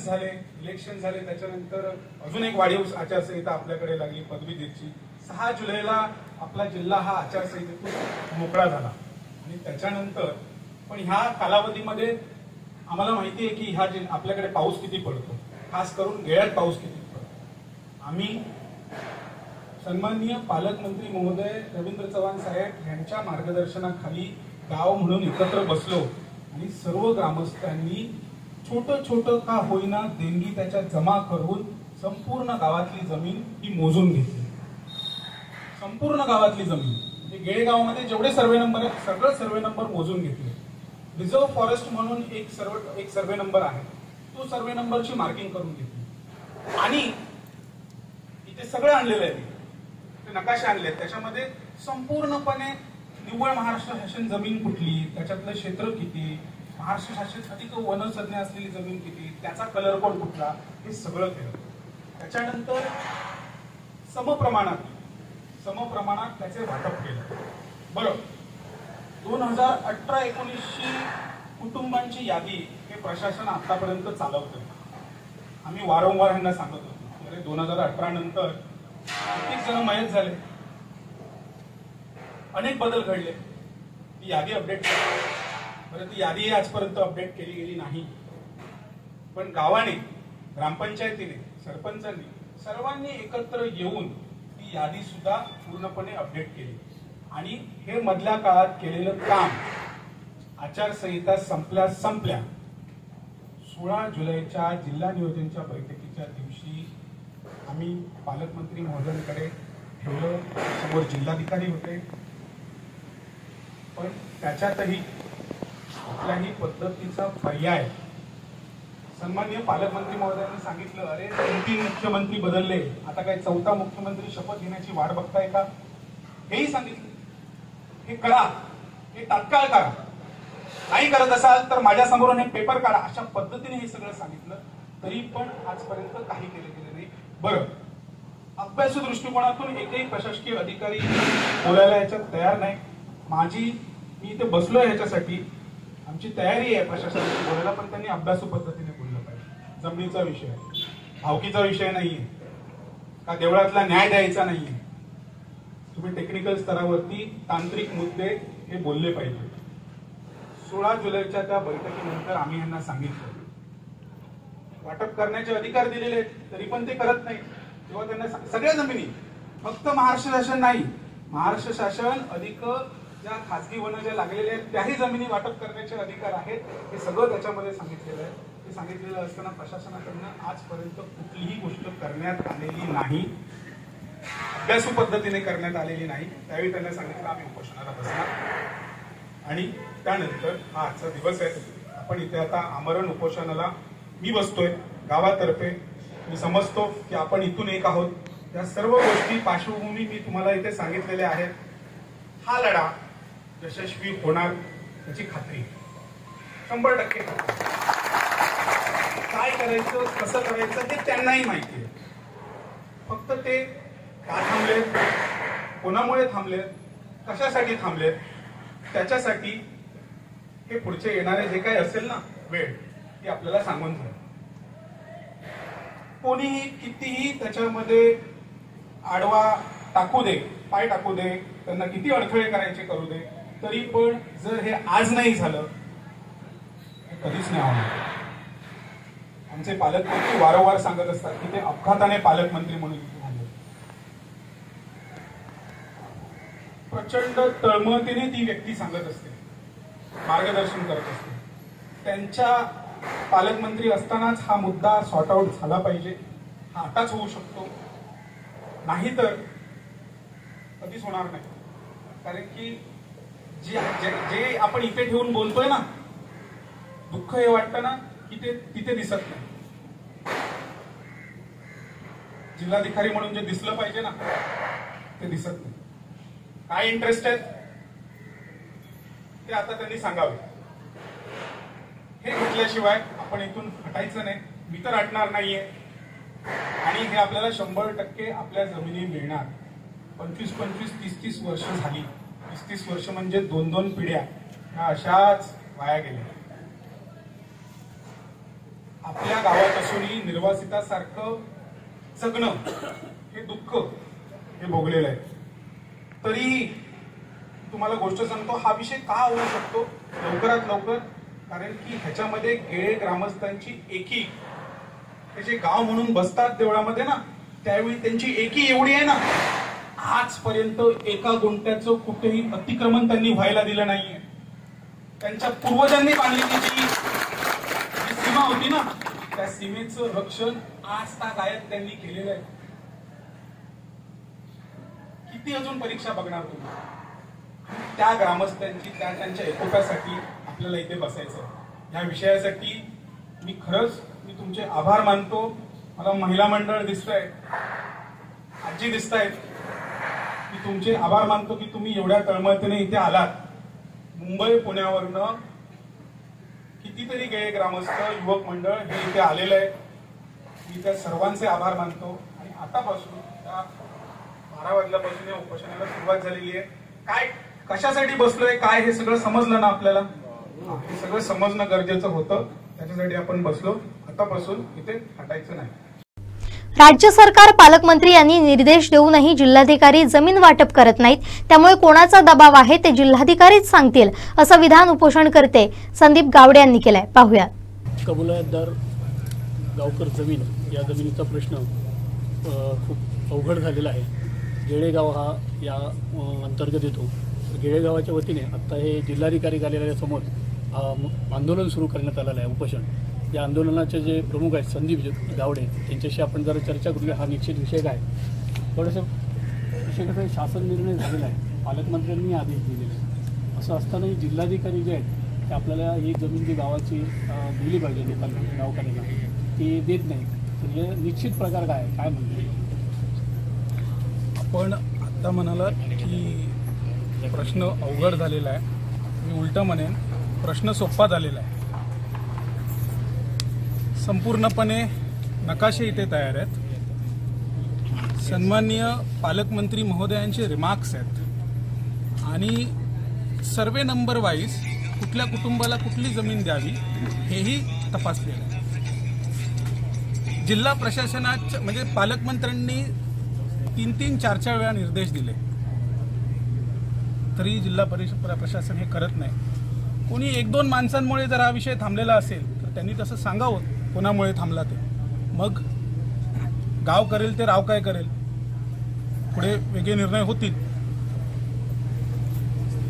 झाले. त्याच्यानंतर अजून एक वाढीव आचारसंहिता आपल्याकडे लागली पदवीधरची. 6 जुलैला आपला जिल्हा हा आचारसंहितेतून मोकळा झाला आणि त्याच्यानंतर पण ह्या कालावधीमध्ये आम्हाला माहिती आहे की ह्या आपल्याकडे पाऊस किती पडतो, खास करून गेळ्यात पाऊस किती पडतो. आम्ही सन्माननीय पालकमंत्री महोदय रवींद्र चव्हाण साहेब यांच्या मार्गदर्शनाखाली गाव म्हणून एकत्र बसलो आणि सर्व ग्रामस्थांनी छोटं का होईना देणगी त्याच्या जमा करून संपूर्ण गावातली जमीन ही मोजून घेतली. संपूर्ण गावातली जमीन म्हणजे गेळगावमध्ये जेवढे सर्वे नंबर आहेत सगळे सर्वे नंबर मोजून घेतले. रिझर्व्ह फॉरेस्ट म्हणून एक सर्वे नंबर आहे, तो सर्वे नंबरची मार्किंग करून घेतली आणि इथे सगळं आणलेलं आहे, ते नकाशे आणले. त्याच्यामध्ये संपूर्णपणे निव्वळ महाराष्ट्र शासन जमीन कुठली, त्याच्यातलं क्षेत्र किती, महाराष्ट्र शासन अधिक वनसज्ञ असलेली जमीन किती, त्याचा कलर कोड कुठला, हे सगळं केलं. त्याच्यानंतर समप्रमाणात त्याचे वाटप केलं. बरोबर 2018-19ची कुटुंबांची यादी हे प्रशासन आतापर्यंत चालवतं. आम्ही वारंवार यांना सांगत होतो अरे 2018 नंतर कित्येक जण मयत झाले, अनेक बदल घडले, ती यादी अपडेट केली. बरं, ती यादी आजपर्यंत अपडेट केली गेली नाही, पण गावाने, ग्रामपंचायतीने, सरपंचांनी सर्वांनी एकत्र येऊन ती यादी सुद्धा पूर्णपणे अपडेट केली आणि हे मधल्या काळात केलेलं काम आचारसंहिता संपल्या 16 जुलैच्या जिल्हा नियोजनच्या बैठकीच्या दिवशी आम्ही पालकमंत्री महोदयांकडे ठेवलं. समोर जिल्हाधिकारी होते, पण त्याच्यातही कुठल्याही पद्धतीचा पर्याय सन्माननीय पालकमंत्री महोदयांनी सांगितलं, अरे 3 मुख्यमंत्री बदलले, आता काय 4था मुख्यमंत्री शपथ घेण्याची वाट बघताय का? हेही सांगितलं. हे करा, हे तात्काळ करा, नाही करत असाल तर माझ्या समोरून हे पेपर काढा, अशा पद्धतीने हे सगळं सांगितलं. तरी पण आजपर्यंत काही केले नाही. बरं, अभ्यासू दृष्टिकोनातून एकही प्रशासकीय अधिकारी बोलायला याच्यात तयार नाही. मी इथे बसलोय ह्याच्यासाठी, आमची तयारी आहे प्रशासनाशी बोलायला, पण त्यांनी अभ्यासू पद्धतीने बोललं पाहिजे. जमिनीचा विषय आहे, भावकीचा विषय नाहीये, का देवळातला न्याय द्यायचा नाहीये. तुम्ही टेक्निकल स्तरावरती तांत्रिक मुद्दे हे बोलले पाहिजे. 16 जुलैच्या त्या बैठकीनंतर आम्ही यांना सांगितलं वाटप करण्याचे अधिकार दिलेले आहेत, तरी पण ते करत नाही. तेव्हा त्यांना सगळ्या जमिनी, फक्त महाराष्ट्र शासन नाही, महाराष्ट्र शासन अधिक ज्या खासगी वन ज्या लागलेल्या आहेत त्याही जमिनी वाटप करण्याचे अधिकार आहेत. हे सगळं त्याच्यामध्ये सांगितलेलं आहे. हे सांगितलेलं असताना प्रशासनाकडनं आजपर्यंत कुठलीही गोष्ट करण्यात आलेली नाही, अभ्यासू पद्धतीने करण्यात आलेली नाही. त्यावेळी त्यांना सांगितलं आम्ही उपोषणाला बसणार आणि त्यानंतर हा आजचा दिवस आहे. आपण इथे आता आमरण उपोषणाला मी बसतोय गावातर्फे. मी समजतो की आपण इथून एक आहोत. या सर्व गोष्टी पार्श्वभूमी मी तुम्हाला इथे सांगितलेल्या आहेत. हा लढा यशस्वी होणार याची खात्री 100%. काय करायचं, कसं करायचं हे त्यांनाही माहिती आहे. फक्त ते का थांबलेत, कोणामुळे थांबलेत, कशासाठी थांबलेत, त्याच्यासाठी हे पुढचे येणारे जे काही असेल ना वेळ, ती आपल्याला सांगून जाईल. कोणीही कितीही त्याच्यामध्ये आडवा टाकू दे, पाय टाकू दे, त्यांना किती अडथळे करायचे करू दे, तरी पण जर हे आज नाही झालं कधीच नाही होणार. आमचे पालकमंत्री वारंवार सांगत असतात की ते अपघाताने पालकमंत्री म्हणून झाले. प्रचंड तळमळीने ती व्यक्ती सांगत असते, मार्गदर्शन करत असते. त्यांच्या पालकमंत्री असतानाच हा मुद्दा सॉर्ट आउट झाला पाहिजे. हा आताच होऊ शकतो, नाही तर कधीच होणार नाही. कारण की जे आपण इथे ठेवून बोलतोय ना, दुःख हे वाटतं ना की ते तिथे दिसत नाही. जिल्हाधिकारी म्हणून जे दिसलं पाहिजे ना ते दिसत नाही. काय इंटरेस्ट आहे ते आता त्यांनी सांगावे. हे घेतल्याशिवाय आपण इथून हटायचं नाही. मी तर हटणार नाहीये आणि हे आपल्याला 100% आपल्या जमिनी मिळणार. 25-25, 30-30 वर्ष झाली. 30-30 वर्ष म्हणजे 2-2 पिढ्या ह्या अशाच वाया गेल्या. आपल्या गावात असूनही निर्वासितासारखं जगणं हे दुःख हे भोगलेलं आहे. तरी तुम्हाला गोष्ट सांगतो, हा विषय का होऊ शकतो लवकरात लवकर, कारण की ह्याच्यामध्ये गेळे ग्रामस्थांची एकी, हे जे गाव म्हणून बसतात देवळामध्ये ना, त्यावेळी त्यांची एकी एवढी आहे ना, आजपर्यंत एका गुंठ्याचं कुठेही अतिक्रमण त्यांनी व्हायला दिलं नाहीये. त्यांच्या पूर्वजांनी बांधलेली जी सीमा होती ना, त्या सीमेचं रक्षण आज तागायत त्यांनी केलेलं आहे. किती अजून परीक्षा बघणार तुम्ही? त्या ग्रामस्थांची, त्यांच्या एकोप्यासाठी आपल्याला इथे बसायचं. या विषयासाठी मी तुमचे आभार मानतो. मला महिला मंडळ दिसतंय, आजी दिसतायत. मी तुमचे आभार मानतो की तुम्ही एवढ्या तळमळीने इथे आलात. मुंबई पुण्यावरनं कितीतरी गेले ग्रामस्थ, युवक मंडळ हे इथे आलेलं आहे. मी त्या सर्वांचे आभार मानतो. आणि आतापासून 12 वाजल्यापासून या उपोषणाला सुरुवात झालेली आहे. काय, कशासाठी बसलोय, काय, हे सगळं समजलं ना आपल्याला? हे सगळं समजणं गरजेचं होतं. त्याच्यासाठी आपण बसलो. आतापासून इथे हटायचं नाही. राज्य सरकार, पालकमंत्री यांनी निर्देश देऊनही जिल्हाधिकारी जमीन वाटप करत नाहीत. त्यामुळे कोणाचा दबाव आहे ते जिल्हाधिकारीच सांगतील, असं विधान उपोषणकर्ते संदीप गावडे यांनी केलंय. पाहूयात. कबुलातदार गावकर जमीन, या जमिनीचा प्रश्न खूप अवघड झालेला आहे. गेळेगाव हा या अंतर्गत येतो. गेळेगावाच्या वतीने आता हे जिल्हाधिकारी कार्यालयासमोर आंदोलन सुरू करण्यात आलेलं आहे, उपोषण. या आंदोलनाचे जे प्रमुख आहेत संदीप गावडे, त्यांच्याशी आपण जरा चर्चा करूया. हा निश्चित विषय काय, थोडंसं विषय कसं आहे, शासन निर्णय झालेला आहे, पालकमंत्र्यांनी आदेश दिलेले आहे. असं असतानाही जिल्हाधिकारी जे आहेत की आपल्याला ही जमीन जी गावाची दिली पाहिजे लोकांना, गावकऱ्यांना, ती देत नाही. तर हे निश्चित प्रकार काय म्हणतो आपण आत्ता म्हणालात की प्रश्न अवघड झालेला आहे. मी उलटं म्हणेन प्रश्न सोपा झालेला आहे. संपूर्णपणे नकाशे इथे तयार आहेत. सन्माननीय पालकमंत्री महोदयांचे रिमार्क्स आहेत आणि सर्वे नंबर वाईज कुठल्या कुटुंबाला कुठली जमीन द्यावी हेही तपासलेलं आहे. जिल्हा प्रशासनाच्या म्हणजे पालकमंत्र्यांनी 3-3, 4-4 वेळा निर्देश दिले, तरी जिल्हा प्रशासन हे करत नाही. कोणी 1-2 माणसांमुळे जर हा विषय थांबलेला असेल तर त्यांनी तसं सांगावं कोणामुळे थांबला ते. मग गाव करेल ते राव काय करेल, पुढे वेगळे निर्णय होतील.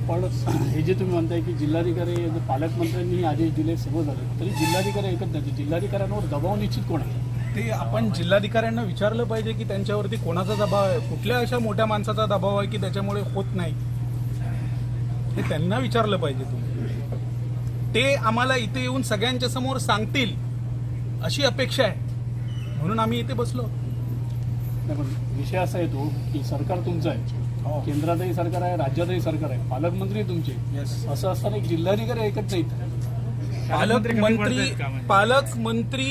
पण हे जे तुम्ही म्हणताय की जिल्हाधिकारी पालकमंत्र्यांनी आदेश दिले, सगळं झालं, तरी जिल्हाधिकारी ऐकत नाही. जिल्हाधिकाऱ्यांवर दबाव निश्चित कोण आहे ते आपण जिल्हाधिकाऱ्यांना विचारलं पाहिजे की त्यांच्यावरती कोणाचा दबाव आहे, कुठल्या अशा मोठ्या माणसाचा दबाव आहे की त्याच्यामुळे होत नाही, हे त्यांना विचारलं पाहिजे. तुम्ही ते आम्हाला इथे येऊन सगळ्यांच्या समोर सांगतील अशी अपेक्षा आहे, म्हणून आम्ही इथे बसलो. पण विषय असा येतो की सरकार तुमचं आहे, केंद्रातही सरकार आहे, राज्यातही सरकार आहे, पालकमंत्री तुमचे. असं असताना एक जिल्हाधिकारी ऐकत नाहीत. पालकमंत्री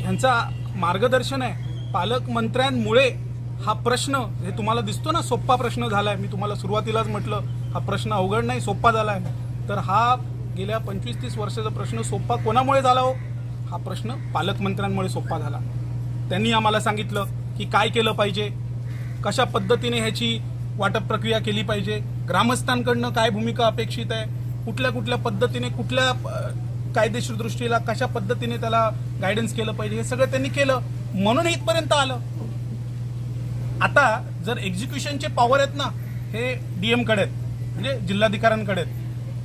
यांचा मार्गदर्शन आहे. पालकमंत्र्यांमुळे हा प्रश्न हे तुम्हाला दिसतो ना सोपा प्रश्न झालाय. मी तुम्हाला सुरुवातीलाच म्हटलं हा प्रश्न अवघड नाही, सोपा झालाय. तर हा गेल्या 25-30 वर्षाचा प्रश्न सोपा कोणामुळे झाला हो? हा प्रश्न पालकमंत्र्यांमुळे सोपा झाला. त्यांनी आम्हाला सांगितलं की काय केलं पाहिजे, कशा पद्धतीने ह्याची वाटप प्रक्रिया केली पाहिजे, ग्रामस्थांकडनं काय भूमिका अपेक्षित आहे, कुठल्या पद्धतीने कुठल्या कायदेशीर दृष्टीला कशा पद्धतीने त्याला गायडन्स केलं पाहिजे, हे सगळं त्यांनी केलं, म्हणून इथपर्यंत आलं. आता जर एक्झिक्युशनचे पॉवर आहेत ना हे डीएम कडे आहेत, म्हणजे जिल्हाधिकाऱ्यांकडे आहेत,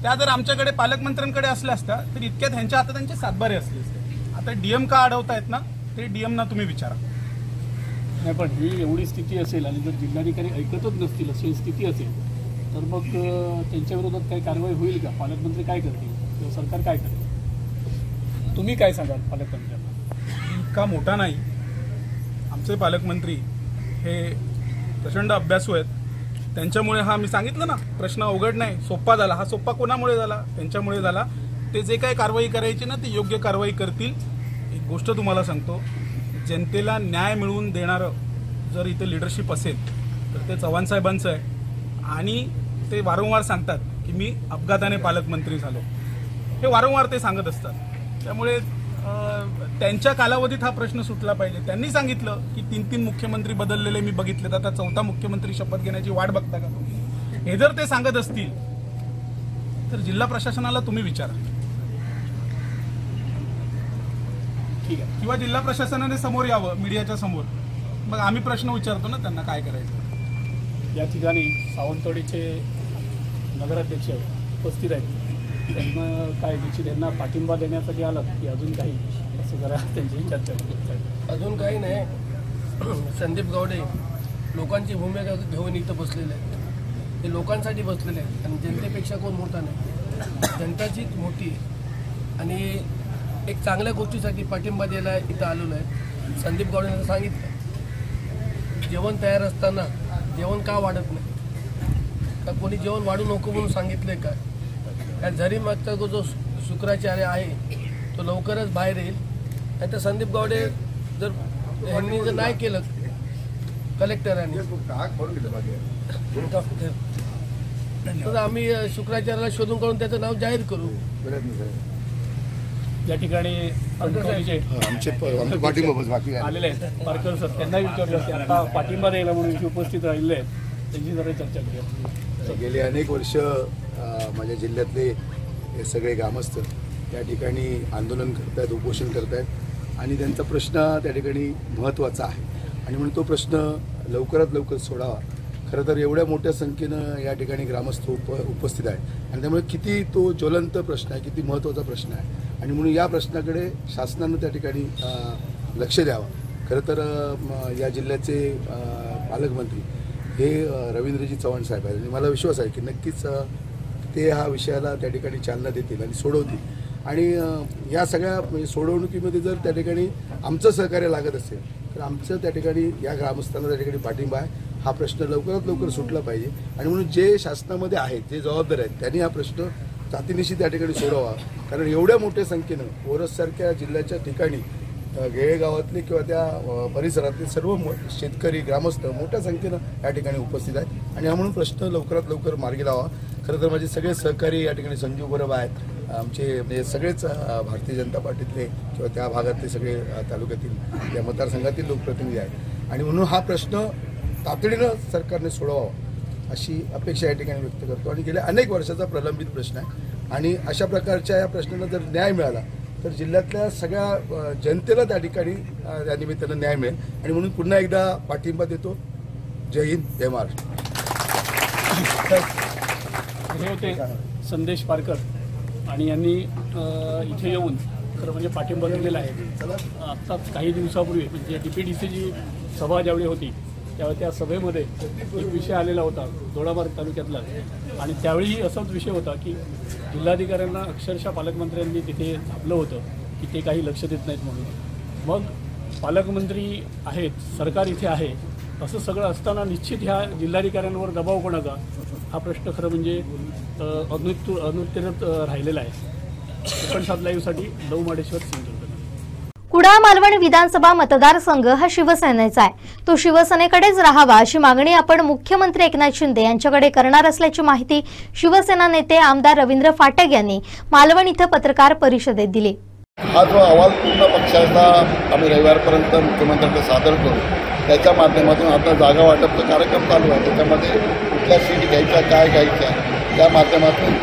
त्या जर आमच्याकडे पालकमंत्र्यांकडे असल्या असत्या तर इतक्यात ह्यांच्या हातात त्यांचे सातबारे असले असते. आता डीएम का अडवतायत ना ते डीएमना तुम्ही विचारा. नाही पण ही एवढी स्थिती असेल आणि जर जिल्हाधिकारी ऐकतच नसतील अशी स्थिती असेल तर मग त्यांच्या विरोधात काही कारवाई होईल का? पालकमंत्री काय करतील किंवा सरकार काय करेल? तुम्ही काय सांगाल पालकमंत्र्यांना? इतका मोठा नाही, आमचे पालकमंत्री हे प्रचंड अभ्यासू आहेत. त्यांच्यामुळे हा मी सांगितलं ना प्रश्न अवघड नाही, सोपा झाला. हा सोपा कोणामुळे झाला? त्यांच्यामुळे झाला. ते जे काही कारवाई करायची ना ते योग्य कारवाई करतील. एक गोष्ट तुम्हाला सांगतो, जनतेला न्याय मिळवून देणारं जर इथे लिडरशिप असेल तर ते चव्हाण साहेबांचं आहे. आणि ते वारंवार सांगतात की मी अपघाताने पालकमंत्री झालो, हे वारंवार ते सांगत असतात. त्यामुळे त्यांच्या कालावधीत हा प्रश्न सुटला पाहिजे. त्यांनी सांगितलं की 3-3 मुख्यमंत्री बदललेले मी बघितले, आता 4था मुख्यमंत्री शपथ घेण्याची वाट बघता का तुम्ही? हे जर ते सांगत असतील तर जिल्हा प्रशासनाला तुम्ही विचारा, ठीक आहे, किंवा जिल्हा प्रशासनाने समोर यावं मीडियाच्या समोर, मग आम्ही प्रश्न विचारतो ना त्यांना काय करायचं. या ठिकाणी सावंतवाडीचे नगराध्यक्ष उपस्थित आहेत. त्यांना काय त्यांना पाठिंबा देण्यासाठी आलं की अजून काही असं जरा त्यांची चर्चा करत? अजून काही नाही. संदीप गावडे लोकांची भूमिका घेऊन इथं बसलेले आहेत. ते लोकांसाठी बसलेले आहेत आणि जनतेपेक्षा कोण मोठा नाही, जनताचीच मोठी आहे. आणि एक चांगल्या गोष्टीसाठी पाठिंबा द्यायला इथं आलेलो आहे. संदीप गावडेंना सांगितलं जेवण तयार असताना जेवण का वाढत नाही, का कोणी जेवण वाढू नको म्हणून सांगितलंय का? त्या जरी मागचा जो शुक्राचार्य आहे तो लवकरच बाहेर येईल. नाही तर संदीप गावडे जर यांनी जर नाही केलं कलेक्टरांनी तर आम्ही शुक्राचार्याला शोधून काढून त्याचं नाव जाहीर करू. या ठिकाणी आलेले आहेत पारकर सर, त्यांना विचारलं की आता पाठिंबा द्यायला म्हणून उपस्थित राहिले आहेत, त्यांची जरा चर्चा करूया. गेली अनेक वर्ष माझ्या जिल्ह्यातले हे सगळे ग्रामस्थ त्या ठिकाणी आंदोलन करत आहेत, उपोषण करत आहेत आणि त्यांचा प्रश्न त्या ठिकाणी महत्त्वाचा आहे आणि म्हणून तो प्रश्न लवकरात लवकर सोडावा. खरं तर एवढ्या मोठ्या संख्येनं या ठिकाणी ग्रामस्थ उपस्थित आहेत आणि त्यामुळे किती तो ज्वलंत प्रश्न आहे, किती महत्त्वाचा प्रश्न आहे आणि म्हणून या प्रश्नाकडे शासनानं त्या ठिकाणी लक्ष द्यावं. खरं तर या जिल्ह्याचे पालकमंत्री हे रवींद्रजी चव्हाण साहेब आहेत आणि मला विश्वास आहे की नक्कीच ते हा विषयाला त्या ठिकाणी चालना देतील आणि सोडवतील. आणि या सगळ्या म्हणजे सोडवणुकीमध्ये जर त्या ठिकाणी आमचं सहकार्य लागत असेल तर आमचं त्या ठिकाणी या ग्रामस्थांना त्या ठिकाणी पाठिंबा आहे. हा प्रश्न लवकरात लवकर सुटला पाहिजे आणि म्हणून जे शासनामध्ये आहेत, जे जबाबदार आहेत, त्यांनी हा प्रश्न तातडीनिशी त्या ठिकाणी सोडवा. कारण एवढ्या मोठ्या संख्येनं ओरससारख्या जिल्ह्याच्या ठिकाणी गेळेगावातले किंवा त्या परिसरातले सर्व शेतकरी ग्रामस्थ मोठ्या संख्येनं या ठिकाणी उपस्थित आहेत आणि हा म्हणून प्रश्न लवकरात लवकर मार्गी लावा. खरं तर माझे सगळे सहकारी या ठिकाणी संजीव बरोबर आहेत, आमचे म्हणजे सगळेच भारतीय जनता पार्टीतले किंवा त्या भागातले सगळे तालुक्यातील त्या मतदारसंघातील लोकप्रतिनिधी आहेत आणि म्हणून हा प्रश्न तातडीनं सरकारने सोडवावा अशी अपेक्षा या ठिकाणी व्यक्त करतो. आणि गेल्या अनेक वर्षाचा प्रलंबित प्रश्न आहे आणि अशा प्रकारच्या या प्रश्नाला जर न्याय मिळाला तर जिल्ह्यातल्या सगळ्या जनतेला त्या ठिकाणी त्या निमित्तानं न्याय मिळेल आणि म्हणून पुन्हा एकदा पाठिंबा देतो. जय हिंद, जय महाराष्ट्र. हे होते संदेश पारकर आणि यांनी इथे येऊन खरं म्हणजे पाठिंबा दिलेला आहे. आत्ताच काही दिवसापूर्वी म्हणजे DPDCची सभा ज्यावेळी होती त्यावेळी त्या सभेमध्ये एक विषय आलेला होता दोडामार्ग तालुक्यातला आणि त्यावेळीही असाच विषय होता की जिल्हाधिकाऱ्यांना अक्षरशः पालकमंत्र्यांनी तिथे झापलं होतं की ते काही लक्ष देत नाहीत म्हणून. मग पालकमंत्री आहेत, सरकार इथे आहे, असं सगळं असताना निश्चित ह्या जिल्हाधिकाऱ्यांवर दबाव कोणाचा हा प्रश्न खरं म्हणजे अनुत्तरित राहिलेला आहे. कोकण लाईव्हसाठी लव माडेश्वर सिंधुदुर्ग. कुडाळ मालवण विधानसभा मतदारसंघ हा शिवसेनेचा आहे. तो शिवसेनेकडेच राहावा अशी मागणी आपण मुख्यमंत्री एकनाथ शिंदे यांच्याकडे करणार असल्याची माहिती शिवसेना नेते आमदार रवींद्र फाटक यांनी मालवण इथं पत्रकार परिषदेत दिली. हा जो अहवाल पूर्ण पक्षाचा आम्ही रविवारपर्यंत मुख्यमंत्र्यांना सादर करू. त्याच्या माध्यमातून आता जागा वाटपचा कार्यक्रम चालू आहे. त्याच्यामध्ये कुठल्या सीट घ्यायच्या, काय घ्यायच्या, त्या माध्यमातून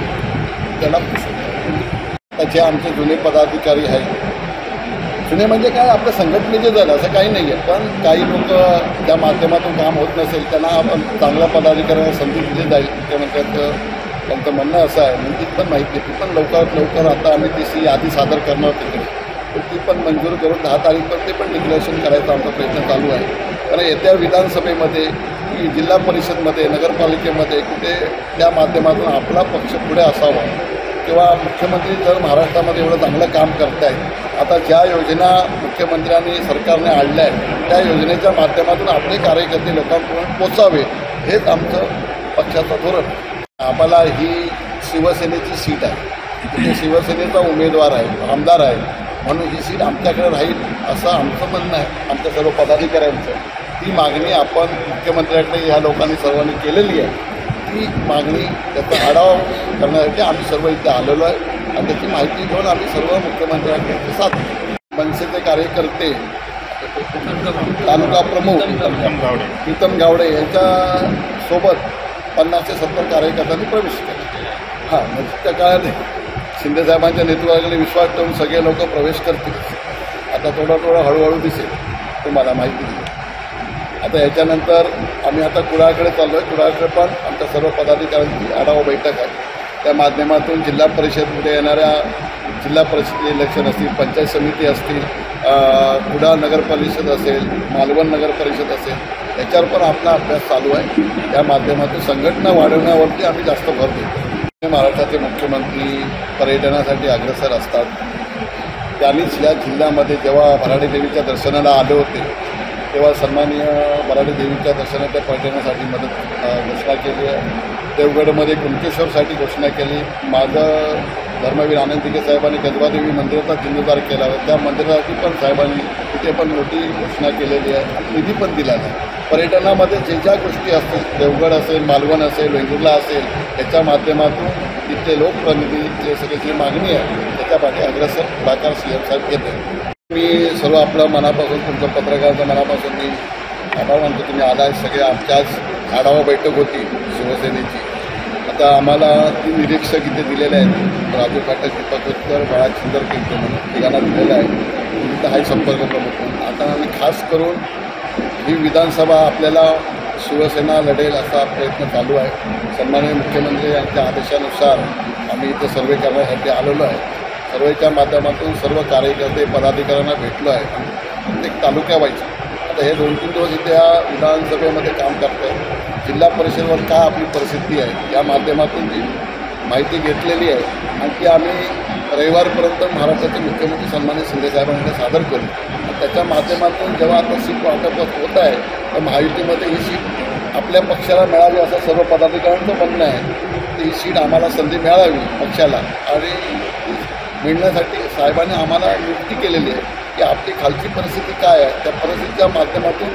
त्याला त्याचे आमचे जुने पदाधिकारी आहेत. जुने म्हणजे काय आपल्या संघटनेचे झालं असं काही नाही आहे, पण काही लोक त्या माध्यमातून काम होत नसेल त्यांना आपण चांगल्या पदाधिकाऱ्यांना संधी दिली जाईल. त्यांचं म्हणणं असं आहे म्हणजे ती पण माहिती ती पण लवकरात लवकर आता आम्ही ती यादी सादर करणार तिकडे तर ती पण मंजूर करून 10 तारीखपर्यंत ते पण डिक्लेरेशन करायचा आमचा प्रयत्न चालू आहे. कारण येत्या विधानसभेमध्ये जिल्हा परिषदमध्ये नगरपालिकेमध्ये कुठे त्या माध्यमातून आपला पक्ष पुढे असावा किंवा मुख्यमंत्री जर महाराष्ट्रामध्ये एवढं चांगलं काम करतायत, आता ज्या योजना मुख्यमंत्र्यांनी सरकारने आणल्या आहेत त्या योजनेच्या माध्यमातून आपले कार्यकर्ते लोकांपर्यंत पोचावे हेच आमचं पक्षाचं धोरण. आम्हाला ही शिवसेनेची सीट आहे, तिथे शिवसेनेचा उमेदवार आहे, आमदार आहे, म्हणून ही सीट आमच्याकडे राहील असं आमचं म्हणणं आहे, आमच्या सर्व पदाधिकाऱ्यांचं. ती मागणी आपण मुख्यमंत्र्यांकडे ह्या लोकांनी सर्वांनी केलेली आहे. ती मागणी त्याचा आढावा करण्यासाठी आम्ही सर्व इथे आलेलो आहे आणि त्याची माहिती घेऊन आम्ही सर्व मुख्यमंत्र्यांकडे साधतो. मनसेचे कार्यकर्ते तालुका प्रमुख प्रीतम गावडे यांच्यासोबत 50 ते 70 कार्यकर्त्यांनी प्रवेश केला. हां, म्हणजे त्या काळात शिंदेसाहेबांच्या नेतृत्वाखाली विश्वास ठेवून सगळे लोक प्रवेश करतील. आता थोडं हळूहळू दिसेल, तुम्हाला माहिती दिली. आता याच्यानंतर आम्ही आता कुडाळकडे चाललो आहे. कुडाळकडे पण आमच्या सर्व पदाधिकाऱ्यांची आढावा बैठक आहे. त्या माध्यमातून जिल्हा परिषदमध्ये येणाऱ्या जिल्हा परिषद इलेक्शन असतील, पंचायत समिती असतील, कुडाळ नगर परिषद असेल, मालवण नगर परिषद असेल, याच्यावर पण आपला अभ्यास चालू आहे. त्या माध्यमातून संघटना वाढवण्यावरती आम्ही जास्त भर देतो. महाराष्ट्राचे मुख्यमंत्री पर्यटनासाठी अग्रेसर असतात. त्यांनीच या जिल्ह्यामध्ये जेव्हा भराडी देवीच्या दर्शनाला आले होते तेव्हा सन्माननीय भराडी देवीच्या दर्शनाच्या पर्यटनासाठी घोषणा केली आहे. देवगडमध्ये कुणकेश्वरसाठी घोषणा केली. माझं धर्मवीर आनंद दिघे साहेबांनी गजबादेवी मंदिराचा जीर्णोद्धार केला आहे. त्या मंदिरासाठी पण साहेबांनी तिथे पण मोठी घोषणा केलेली आहे आणि निधी पण दिला आहे. पर्यटनामध्ये जे ज्या गोष्टी असतील, देवगड असेल, मालवण असेल, वेंगुर्ला असेल, याच्या माध्यमातून तिथले लोकप्रतिनिधी जे सगळी जी मागणी आहे त्याच्यापाठी अग्रेसर पुढाकार CM साहेब घेते. मी सर्व आपलं मनापासून तुमचं पत्रकाराचं मनापासून मी आभार मानतो. तुम्ही आला सगळे. आमच्याच आढावा बैठक होती शिवसेनेची. आता आम्हाला 3 निरीक्षक इथे दिलेले आहेत. राजू फाटक, दीपक उत्तर, बाळा चिंदरकर म्हणून तिघांना दिलेलं आहे. तिथं हाही संपर्क प्रमुख म्हणून. आता आम्ही खास करून ही विधानसभा आपल्याला शिवसेना लढेल असा प्रयत्न चालू आहे. सन्माननीय मुख्यमंत्री यांच्या आदेशानुसार आम्ही इथे सर्वे करण्यासाठी आलेलो आहे. सर्वेच्या माध्यमातून सर्व कार्यकर्ते पदाधिकाऱ्यांना भेटलो आहे. प्रत्येक तालुक्यावाईज आता हे 2-3 दिवस इथे या विधानसभेमध्ये काम करतो आहे. जिल्हा परिषदेवर काय आपली परिस्थिती आहे या माध्यमातून माहिती घेतलेली आहे आणि ती आम्ही रविवारपर्यंत महाराष्ट्राचे मुख्यमंत्री सन्माननीय शिंदेसाहेबांकडे सादर करू आणि त्याच्या माध्यमातून जेव्हा आता सीट वाटप होत आहे तर महायुतीमध्ये ही सीट आपल्या पक्षाला मिळावी असं सर्व पदाधिकाऱ्यांचं म्हणणं आहे. ही सीट आम्हाला संधी मिळावी पक्षाला आणि मिळण्यासाठी साहेबांनी आम्हाला नियुक्ती केलेली आहे की आपली खालची परिस्थिती काय आहे त्या परिस्थितीच्या माध्यमातून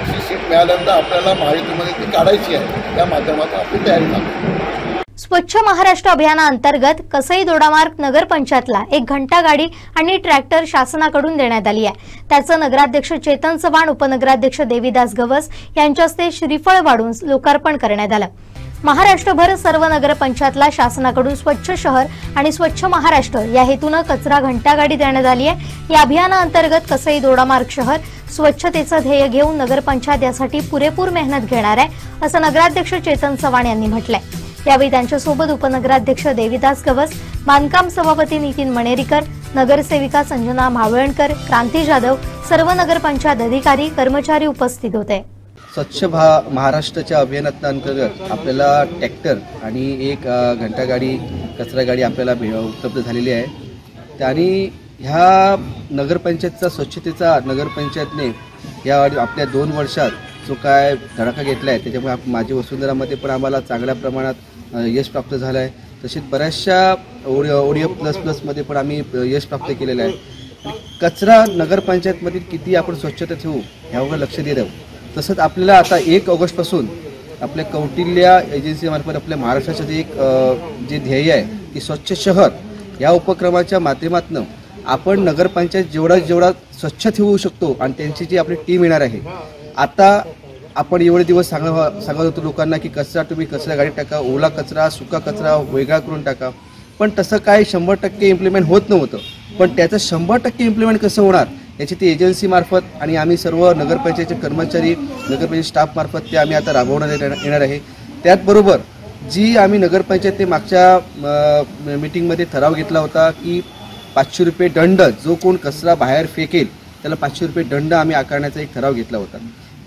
ही सीट मिळाल्यानंतर आपल्याला महायुतीमध्ये ती काढायची आहे. त्या माध्यमातून आपली तयारी चालू. स्वच्छ महाराष्ट्र अभियानाअंतर्गत कसई दोडामार्ग नगरपंचायतला एक घंटा गाडी आणि ट्रॅक्टर शासनाकडून देण्यात आली आहे. त्याचं नगराध्यक्ष चेतन चव्हाण, उपनगराध्यक्ष देवीदास गवस यांच्या हस्ते श्रीफळ वाढून लोकार्पण करण्यात आलं. महाराष्ट्रभर सर्व नगरपंचायतला शासनाकडून स्वच्छ शहर आणि स्वच्छ महाराष्ट्र या हेतूनं कचरा घंटा गाडी देण्यात आली आहे. या अभियानाअंतर्गत कसई दोडामार्ग शहर स्वच्छतेचं ध्येय घेऊन नगरपंचायत यासाठी पुरेपूर मेहनत घेणार आहे, असं नगराध्यक्ष चेतन चव्हाण यांनी म्हटलंय. यावेळी त्यांच्यासोबत उपनगराध्यक्ष देवीदास गवस, बांधकाम सभापती नितीन मणेरीकर, नगरसेविका संजना मावळणकर, क्रांती जाधव, सर्व नगरपंचायत अधिकारी कर्मचारी उपस्थित होते. स्वच्छ महाराष्ट्राच्या अभियानांतर्गत आपल्याला ट्रॅक्टर आणि एक घंटा गाडी, कचरा गाडी आपल्याला उपलब्ध झालेली आहे. आणि ह्या नगरपंचायतचा स्वच्छतेचा नगरपंचायतने या आपल्या 2 वर्षात जो काय धडाका घेतला आहे त्याच्यामुळे माझी वसुंधरामध्ये पण आम्हाला चांगल्या प्रमाणात यश प्राप्त झालं आहे. तसेच बऱ्याचशा ODF++मध्ये पण आम्ही यश प्राप्त केलेलं आहे. कचरा नगरपंचायतमधील किती आपण स्वच्छता ठेवू ह्यावर लक्ष देत आहोत. तसंच आपल्याला आता 1 ऑगस्टपासून आपल्या कौटिल्य एजन्सीमार्फत आपल्या महाराष्ट्राचं जे ध्येय आहे की स्वच्छ शहर या उपक्रमाच्या माध्यमातून आपण नगरपंचायत जेवढा स्वच्छ ठेवू शकतो आणि त्यांची जी आपली टीम येणार आहे. आता आपण एवढे दिवस सांगत होतो लोकांना की कचरा तुम्ही कचरा गाडीत टाका, ओला कचरा सुका कचरा वेगळा करून टाका, पण तसं काय 100% इम्प्लिमेंट होत नव्हतं. पण त्याचं 100% इम्प्लिमेंट कसं होणार याची ती एजन्सीमार्फत आणि आम्ही सर्व नगरपंचायतचे कर्मचारी नगरपंचायत स्टाफमार्फत ते आम्ही आता राबवण्यात येणार आहे. त्याचबरोबर जी आम्ही नगरपंचायत ते मागच्या मीटिंगमध्ये ठराव घेतला होता की 500 रुपये दंड, जो कोण कचरा बाहेर फेकेल त्याला 500 रुपये दंड आम्ही आकारण्याचा एक ठराव घेतला होता.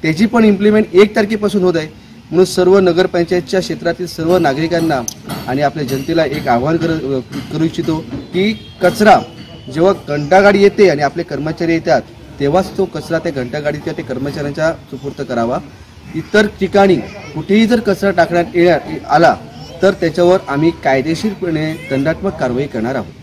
त्याची पण इम्प्लिमेंट 1 तारखेपासून होत आहे. म्हणून सर्व नगरपंचायतच्या क्षेत्रातील सर्व नागरिकांना आणि आपल्या जनतेला एक आवाहन करू इच्छितो की कचरा जेव्हा घंटागाडी येते आणि आपले कर्मचारी येतात तेव्हाच तो कचरा त्या घंटागाडीच्या ते कर्मचाऱ्यांच्या सुपूर्द करावा. इतर ठिकाणी कुठेही जर कचरा टाकण्यात आला तर त्याच्यावर आम्ही कायदेशीरपणे दंडात्मक कारवाई करणार आहोत.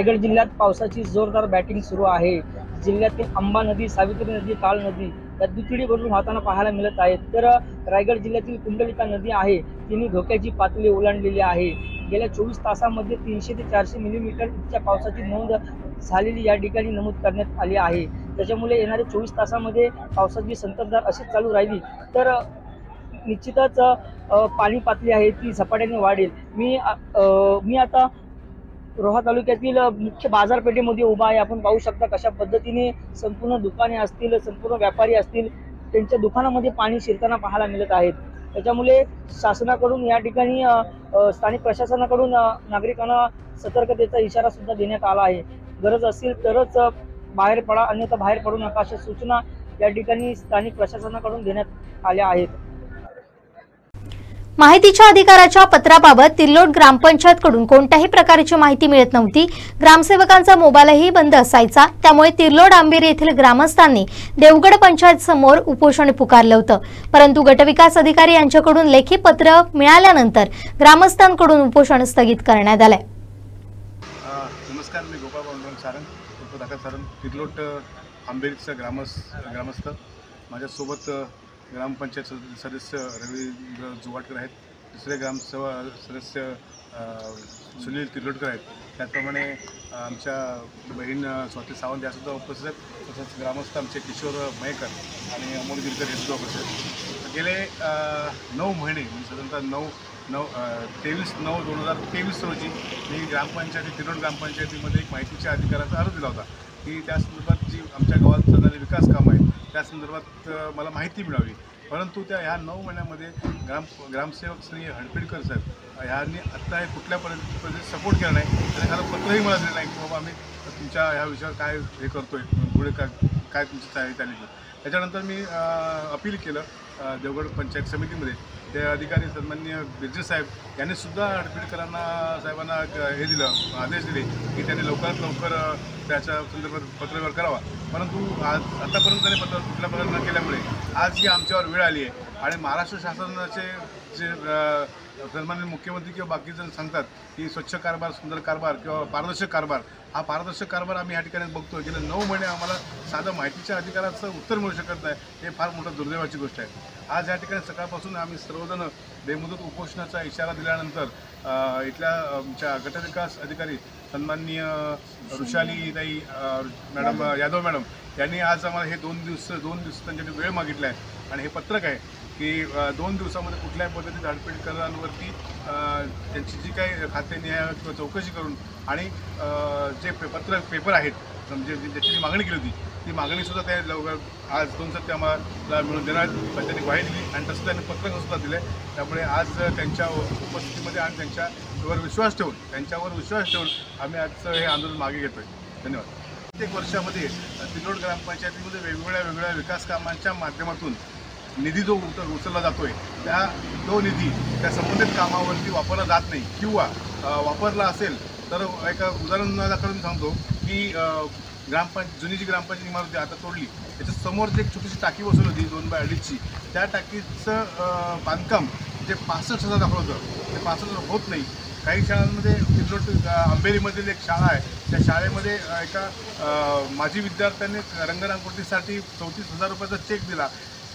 रायगड जिल्ह्यात पावसाची जोरदार बॅटिंग सुरू आहे। जिल्ह्यातील अंबा नदी, सावित्री नदी, काळ नदी या दुथडी भरून वाहताना पाहायला मिळत आहेत। तर रायगड जिल्ह्यातील कुंडलिका नदी आहे, तिने धोक्याची पातळी ओलांडलेली आहे। गेल्या 24 तासांमध्ये 300 ते 400 मिलीमीटर इतक्या पावसाची नोंद झालेली या ठिकाणी नमूद करण्यात आली आहे। त्याच्यामुळे येणाऱ्या 24 तासामध्ये पावसाची संततधार अशीच चालू राहिली तर निश्चितच पाणी पातळी आहे ती झपाट्याने वाढेल। मी आता रोहा तालुक्यातील मुख्य बाजारपेठेमध्ये उभा आहे। आपण पाहू शकता कशा पद्धतीने संपूर्ण दुकाने असतील, संपूर्ण व्यापारी असतील, त्यांच्या दुकानामध्ये पाणी शिरताना पाहायला मिळत आहेत। त्याच्यामुळे शासनाकडून या ठिकाणी स्थानिक प्रशासनाकडून नागरिकांना सतर्कतेचा इशारा सुद्धा देण्यात आला आहे। गरज असेल तरच बाहेर पडा, अन्यथा बाहेर पडू नका अशा सूचना या ठिकाणी स्थानिक प्रशासनाकडून देण्यात आल्या आहेत। माहितीच्या अधिकाराच्या पत्राबाबत तिर्लोट ग्रामपंचायतकडून कोणत्याही प्रकारची माहिती मिळत नव्हती। ग्रामसेवकांचा मोबाईलही बंद असायचा, त्यामुळे तिर्लोट आंबेरी येथील ग्रामस्थांनी देवगड पंचायत समोर उपोषण पुकारलं होतं। परंतु गटविकास अधिकारी यांच्याकडून लेखी पत्र मिळाल्यानंतर ग्रामस्थांकडून उपोषण स्थगित करण्यात आले। नमस्कार, मी गोपाळ पांडुरंग सारंग, तिर्लोट आंबेरीचा ग्रामस्थ। माझ्यासोबत ग्रामपंचायत सदस्य रवींद्र जुवाटकर आहेत, दुसरे ग्रामसभा सदस्य सुनील तिर्लोटकर आहेत, त्याचप्रमाणे आमच्या बहीण स्वाती सावंत यासुद्धा उपस्थित आहेत। तसंच ग्रामस्थ आमचे किशोर मयेकर आणि अमोल गिरकर हे सुद्धा उपस्थित आहेत। गेले 9 महिने म्हणजे साधारणतः 23/9/2023 रोजी मी तिर्लोट ग्रामपंचायतीमध्ये एक माहितीच्या अधिकाराचा अर्ज दिला होता की त्या संदर्भात जी आमच्या गावात चालणारी विकास कामं आहेत त्या संदर्भात मला माहिती मिळावी। परंतु ह्या 9 महिन्यामध्ये ग्रामसेवक श्री हडपिडकर साहेब ह्यांनी आत्ता हे कुठल्या पद्धतीने सपोर्ट केला नाही, आणि एखादं पत्रही मला दिलं नाही की बाबा आम्ही तुमच्या ह्या विषयावर काय हे करतोय, पुढे काय तुमची चालली। त्याच्यानंतर मी अपील केलं देवगड पंचायत समितीमध्ये। ते अधिकारी सन्माननीय बिर्जे साहेब यांनी सुद्धा हडपिडकरांना साहेबांना हे दिलं, आदेश दिले की त्यांनी लवकरात लवकर त्याच्या संदर्भात पत्रव्यवहार करावा। परंतु आतापर्यंत त्यांनी पत्रव्यवहार कुठल्या प्रकारे न केल्यामुळे आज ही आमच्यावर वेळ आली आहे। आणि महाराष्ट्र शासनाचे जे सन्माननीय मुख्यमंत्री किंवा बाकीजण सांगतात की स्वच्छ कारभार, सुंदर कारभार किंवा पारदर्शक कारभार, हा पारदर्शक कारभार आम्ही या ठिकाणी बघतो। गेले 9 महिने आम्हाला साधं माहितीच्या अधिकाराचं उत्तर मिळू शकत नाही, हे फार मोठं दुर्दैवाची गोष्ट आहे। आज या ठिकाणी सकाळपासून आम्ही सर्वजण बेमुदत उपोषणाचा इशारा दिल्यानंतर इथल्या आमच्या गटविकास अधिकारी सन्माननीय ऋषालीताई मॅडम यादव मॅडम यांनी आज आम्हाला हे 2 दिवस त्यांच्याकडे वेळ मागितला आहे। आणि हे पत्रक आहे की 2 दिवसामध्ये कुठल्याही पद्धतीत हडपिडकरांवरती त्यांची जी काही खाते न्याय किंवा चौकशी करून आणि जे पेपर आहेत म्हणजे ज्याची मागणी केली होती ती मागणीसुद्धा त्या लवकर आज 2 सत्य आम्हाला मिळून देणार त्यांनी ग्वाही दिली आणि तसं त्यांनी पत्रकसुद्धा दिलं आहे। त्यामुळे आज त्यांच्या उपस्थितीमध्ये आणि त्यांच्यावर विश्वास ठेवून आम्ही आजचं हे आंदोलन मागे घेतो आहे। धन्यवाद। प्रत्येक वर्षामध्ये तिर्लोट ग्रामपंचायतीमध्ये वेगवेगळ्या विकास कामांच्या माध्यमातून निधी जो उचलला जातोय तो निधी त्या संबंधित कामावरती वापरला जात नाही, किंवा वापरला असेल तर एका उदाहरणाकडून सांगतो की जुनी जी ग्रामपंचायत इमारत होती आता तोडली, त्याच्या समोर जी एक छोटीशी टाकी बसवली होती 2x2.5ची, त्या टाकीचं बांधकाम जे 65,000 दाखवलं होतं ते 65,000 होत नाही। काही शाळांमध्ये तिर्लोट आंबेरीमधील एक शाळा आहे, त्या शाळेमध्ये एका माजी विद्यार्थ्यांनी रंगरांगोटीसाठी 34,000 रुपयाचा चेक दिला,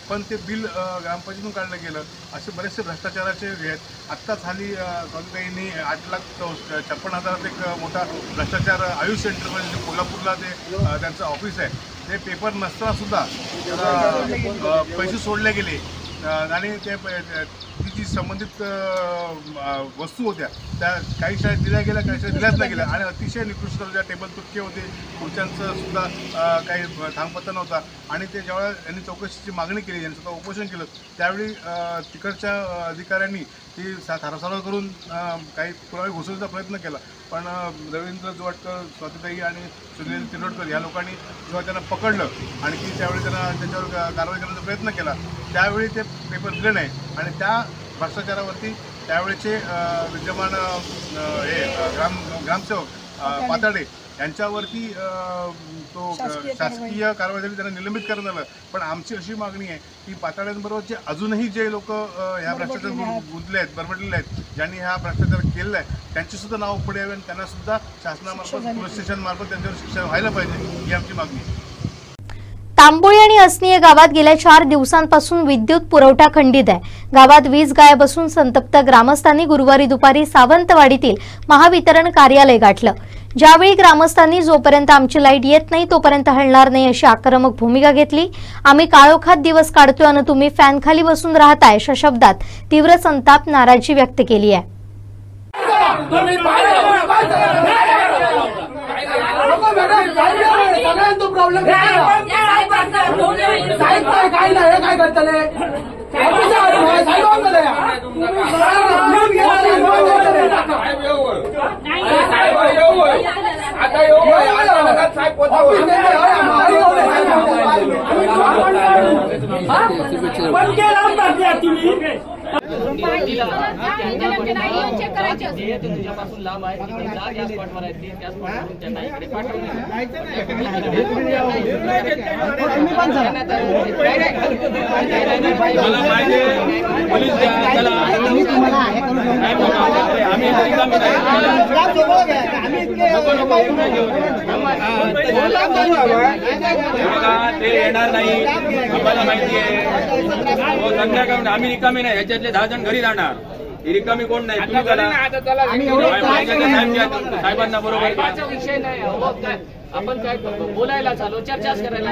पण ते बिल ग्रामपंचायतीतून काढलं गेलं। असे बरेचसे भ्रष्टाचाराचे हे आहेत। आत्ताच हल्ली काहींनी 8,56,000 एक मोठा भ्रष्टाचार आयुष सेंटरमध्ये कोल्हापूरला ते त्यांचं ऑफिस आहे, ते पेपर नसताना सुद्धा पैसे सोडले गेले आणि ते जी संबंधित वस्तू होत्या त्या काही शाळेत दिल्या गेल्या, काही शाळेत दिल्याच नाही गेल्या आणि अतिशय निकृष्ट ज्या टेबल तुटके होते, खुर्च्यांचं सुद्धा काही थांगपत्ता नव्हता। आणि ते ज्यावेळेला यांनी चौकशीची मागणी केली, यांनी स्वतः उपोषण केलं, त्यावेळी तिकडच्या अधिकाऱ्यांनी ती सारासार करून काही पुरावे घोषवण्याचा प्रयत्न केला, पण रवींद्र जुवाटकर, स्वातीताई आणि सुनील तिर्लोटकर या लोकांनी जेव्हा त्यांना पकडलं आणि की त्यावेळी त्यांना त्याच्यावर कारवाई करण्याचा प्रयत्न केला, त्यावेळी ते पेपर दिले नाही आणि त्या भ्रष्टाचारावरती त्यावेळेचे विद्यमान ग्रामसेवक पाताडे यांच्यावरती तो शासकीय कारवाई झाली, त्यांना निलंबित करण्यात आलं. पण आमची अशी मागणी आहे की पाताळ्यांबरोबरचे अजूनही जे लोक ह्या भ्रष्टाचार गुंतले आहेत, बरबडलेले आहेत, ज्यांनी हा भ्रष्टाचार केलेला आहे, त्यांची सुद्धा नाव पुढे यावे आणि त्यांना सुद्धा शासनामार्फत पोलीस स्टेशन मार्फत त्यांच्यावर शिक्षा व्हायला पाहिजे, ही आमची मागणी आहे. तांबोळी आणि असनी या गावात गेल्या 4 दिवसांपासून विद्युत पुरवठा खंडित आहे. गावात वीज गायब असून संतप्त ग्रामस्थांनी गुरुवारी दुपारी सावंतवाडीतील महावितरण कार्यालय गाठलं. ज्यावेळी ग्रामस्थांनी जोपर्यंत आमची लाईट येत नाही तोपर्यंत हलणार नाही अशी आक्रमक भूमिका घेतली. आम्ही काळोखात दिवस काढतोय आणि तुम्ही फॅन खाली बसून राहताय अशा शब्दात तीव्र संताप नाराजी व्यक्त केली आहे. तुझ्यापासून लांब आहे त्या स्पॉटवर आहेत त्या स्पॉटवरून त्यांना इकडे ते येणार नाही आम्हाला माहिती आहे. संध्याकाळून आम्ही रिकामी नाही, ह्याच्यातले 10 जण घरी जाणार. ही रिकामी कोण नाही, तुम्ही साहेबांना बरोबर विषय नाही. आपण काय बोलायला चालू, चर्चाच करायला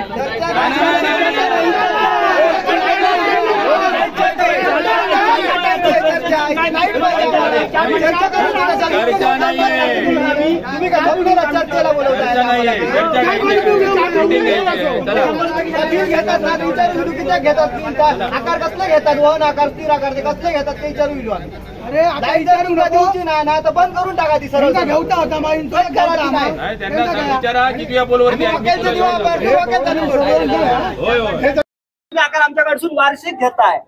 आकार कसले घेतात, वन आकार स्थिर आकार ते कसले घेतात ते विचारू ना तर बंद करून टाका ती सर्व घेऊता होता आकार आमच्याकडून वार्षिक घेताय,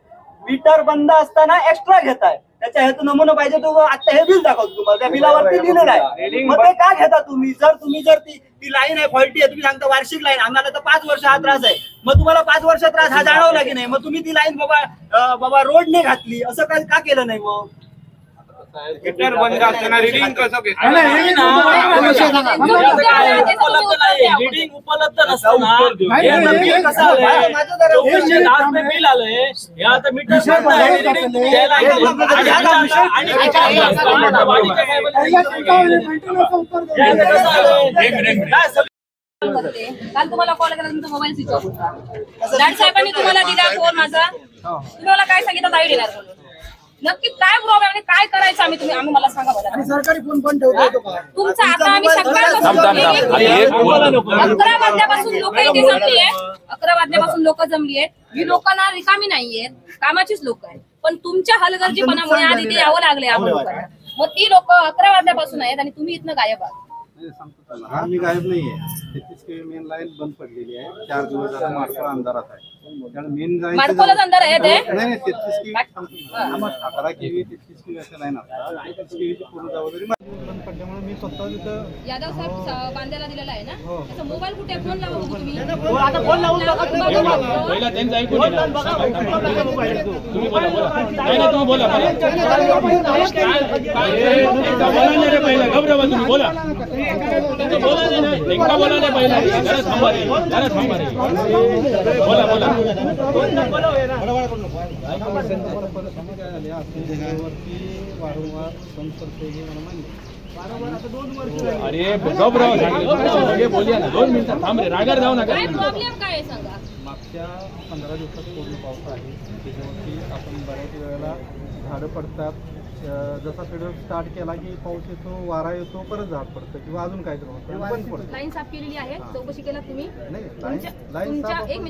मीटर बंद असताना एक्स्ट्रा घेताय. त्याच्या हेतू नमुना पाहिजे तो आता हे बिल दाखवतो तुम्हाला, त्या बिलावरती दिलेलं आहे. मग ते का घेता तुम्ही? जर ती लाईन आहे फॉल्टी आहे, तुम्ही सांगता वार्षिक लाईन, आम्हाला तर 5 वर्ष हा त्रास आहे, मग तुम्हाला 5 वर्ष त्रास हा जाणवला की नाही? मग तुम्ही ती लाईन बाबा रोडने घातली, असं काय का केलं नाही? मग मीटर बंद असताना रिडिंग कसं रीडिंग उपलब्ध नसताना बिल कसं आलंय? बिल आलंय हे आता मीटर काल तुम्हाला कॉल केला, तुमचा मोबाईल स्विच ऑफ होता. लाड साहेबांनी तुम्हाला दिला फोन माझा, तुम्हाला काय सांगितलं लाईट येणार म्हणून. नक्की काय प्रॉब्लेम आणि काय करायचं आम्ही मला सांगा बरं. आणि सरकारी फोन पण ठेवतो तुमचा. आता आम्ही सकाळपासून 11 वाजल्यापासून लोक इथे जमली आहेत. 11 वाजल्यापासून लोक जमली आहेत. ही लोकांना रिकामी नाहीयेत, कामाचीच लोक आहेत, पण तुमच्या हलगर्जीपणामुळे आज इथे यावं लागले आपण लोकांना. मग ती लोक 11 वाजल्यापासून आहेत आणि तुम्ही इथनं गायब आहात. आम्ही गायब नाहीये. 33 केवी मेन लाईन बंद पडलेली आहे. 4 दिवस झाला मार्फळ अंधारात आहे. मेन लाईन मार्फळच अंधार आहे ते. नाही 33 केवी 11 केवी 33 केवी अशा लाईन असतात. 33 केवीची पूर्ण जबाबदारी बंद पडल्यामुळे मी स्वतः तिथं यादव साहेब बांधायला दिलेला आहे ना. त्याचा मोबाईल कुठे? फोन लावा तुम्ही. आता फोन लावून पहिला त्यांचं ऐकून घ्या. तुम्ही बोला नाही तुम्ही बोला पहिला घबरा तुम्ही बोला. बोला नाही बोला नाही पहिला जरा थांबा रे बोला बोला. वारंवार संपर्क अरे घबराव सांगितलं बोलूया ना. 2 मिनिटं थांब रे, रागार जाऊ नका. मागच्या 15 दिवसात पूर्ण पाऊस आहे. त्याच्यावरती आपण बऱ्याच वेळेला झाडं पडतात. जसा शेड्यूल स्टार्ट केला की पाऊस येतो, वारा येतो, परत झाड पडतं किंवा अजून काय तर लाईन साफ केलेली आहे. चौकशी केला तुम्ही?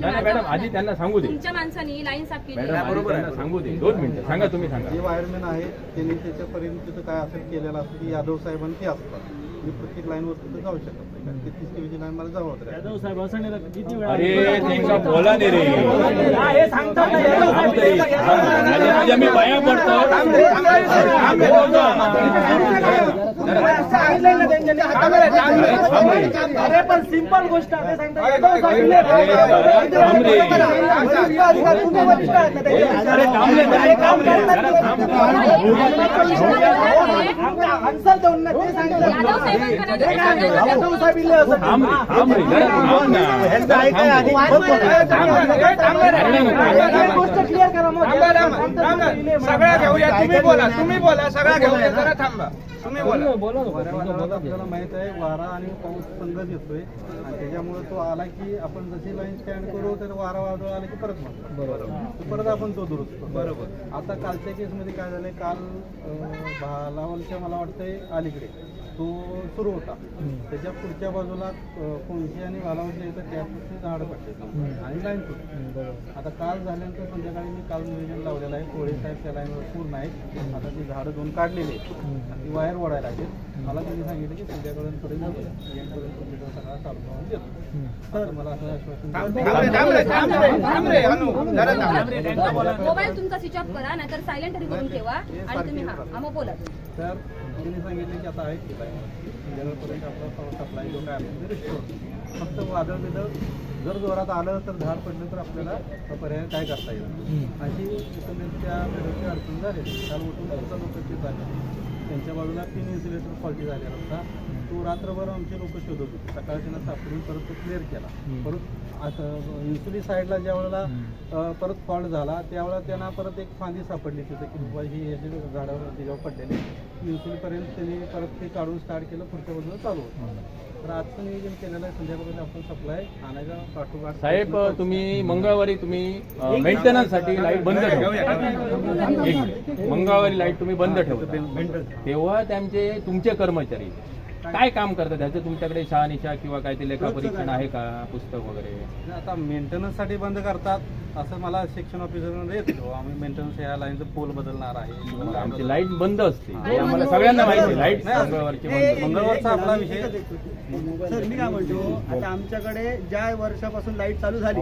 मॅडम आधी त्यांना सांगू दे. तुमच्या माणसांनी लाईन साफ केली बरोबर सांगू दे. 2 मिनिटं सांगा तुम्ही सांगा. जे वायरमॅन आहेत त्यांनी त्याच्यापर्यंत काय असेल केलेलं असतं की यादव साहेबांनी ते असतात. मी प्रत्येक लाईनवर तिथं जाऊ शकत नाही कारण 33 केवीची लाईन मला जावं. यादव साहेब असं नाही किती वेळा अरे त्यांचा बोला नाही रे हे सांगतात मी पाया पडतो. सांगितलं ना त्यांच्यानी अरे पण सिंपल गोष्ट आहे सगळ्या घेऊया. तुम्ही बोला सगळ्या घेऊया. जरा थांबा. तुम्ही बोला. आपल्याला माहित आहे वारा आणि पाऊस संगत येतोय आणि त्याच्यामुळे तो आला की आपण जशी लाईन स्टँड करू तर वारा वादळ आला की परत म्हणतो. बरोबर. परत आपण तो दुरुस्त. बरोबर. आता कालच्या केसमध्ये काय झालंय, काल भालावलच्या मला वाटतंय अलीकडे तो सुरू होता. त्याच्या पुढच्या बाजूला कोणशी आणि भालावलच्या इथं त्यापासून झाड पडले आणि लाईन तुटली. आता काल झाल्यानंतर संध्याकाळी मी काल नियोजन लावलेलं आहे. कोळे साहेब त्या लाईनवर पूर्ण आहेत. आता ती झाडं दोन काढलेली आहेत. ती वायर ओढायला लागेल. मला त्यांनी सांगितलं की संध्याकाळपर्यंत सगळा चालू करून देतो. तर मला असं आश्वासन मोबाईल तुमचा स्विच ऑफ करा, नाहीतर सायलेंट करून ठेवा आणि तुम्ही मग बोला. तर त्यांनी सांगितलं की आता आहे की संध्याकाळपर्यंत आपला सप्लाय जो काय आहे रिस्टोर. फक्त वादळ बिदळ जर जोरात आलं तर झाड पडलं तर आपल्याला पर्याय काय करता येईल अशी त्या वेळेची अडचण झाली. काल उठून लोक झाले. त्यांच्या बाजूला 3 इन्सुलेटर फॉल्टी झालेला होता. तो रात्रभर आमचे लोक शोधत होते. सकाळी त्यांना सापडून परत तो क्लिअर केला. परत असं इन्सुली साईडला ज्या वेळेला परत फॉल्ट झाला त्यावेळेला त्यांना परत एक फांदी सापडली तिथे की बाबा ही याची झाडावर त्याच्यावर पडलेली. इन्सुलीपर्यंत त्यांनी परत ते काढून स्टार्ट केलं. पुढच्या बाजूला चालू होतं. तर आजचं नियोजन केलेलं आहे. संध्याकाळी आपण सप्लाय आणायला पाठोपाठ. साहेब तुम्ही मंगळवारी तुम्ही मेंटेनन्ससाठी लाईट बंद ठेवा. मंगळवारी लाईट तुम्ही बंद ठेवा. तेव्हा तुमचे कर्मचारी काय काम करतात त्याचं तुमच्याकडे शहानिशा किंवा काय ते लेखापरीक्षण आहे का, पुस्तक वगैरे? आता मेंटेनन्ससाठी बंद करतात असं मला सेक्शन ऑफिसर येतो. आम्ही मेंटेनन्स या लाईनचं पोल बदलणार आहे. आमची लाईट बंद असते आम्हाला सगळ्यांना माहिती. लाईट मंगळवारचा आपला विषय. सर मी काय म्हणतो, आता आमच्याकडे ज्या वर्षापासून लाईट चालू झाली